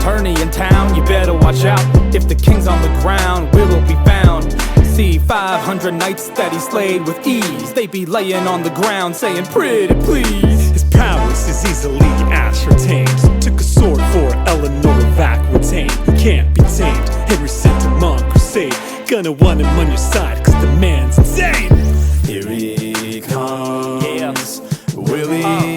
Speaker 7: tourney in town, you better watch out. If the king's on the ground, we will be found. See 500 knights that he slayed with ease. They be laying on the ground saying, pretty please.
Speaker 1: His prowess is easily ascertained. Took a sword for Eleanor of Aquitaine. He can't be tamed. Henry sent him on crusade. Gonna want him on your side, 'cause the man's insane. Here he comes, William.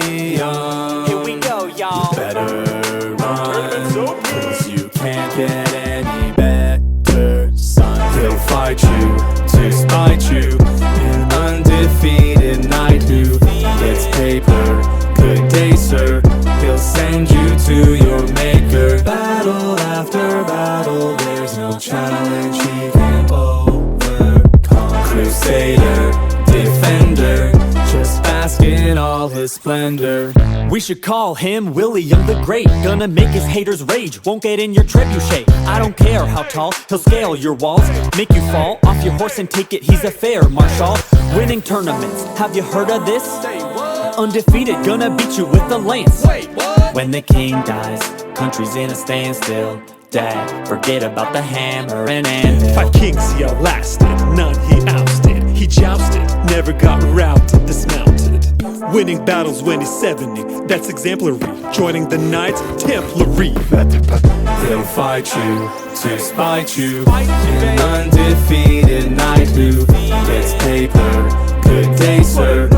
Speaker 7: Here we go, y'all.
Speaker 1: Better run, 'cause you can't get any better, son. He'll fight you to spite you, an undefeated knight who gets paper. Good day, sir. He'll send you to your maker. Battle after battle, there's no challenge he can overcome. Crusader, defender, just bask in all his splendor.
Speaker 7: We should call him William the Great. Gonna make his haters rage, won't get in your trebuchet. I don't care how tall, he'll scale your walls, make you fall off your horse and take it, he's a fair marshal. Winning tournaments, have you heard of this? Undefeated, gonna beat you with the lance. When the king dies, country's in a standstill. Dad, forget about the hammer and anvil.
Speaker 1: 5 kings he outlasted, none he ousted. He jousted, never got routed, dismounted. Winning battles when he's 70, that's exemplary. Joining the Knights Templary. He'll fight you to spite you, an undefeated knight who gets paper. Good day, sir.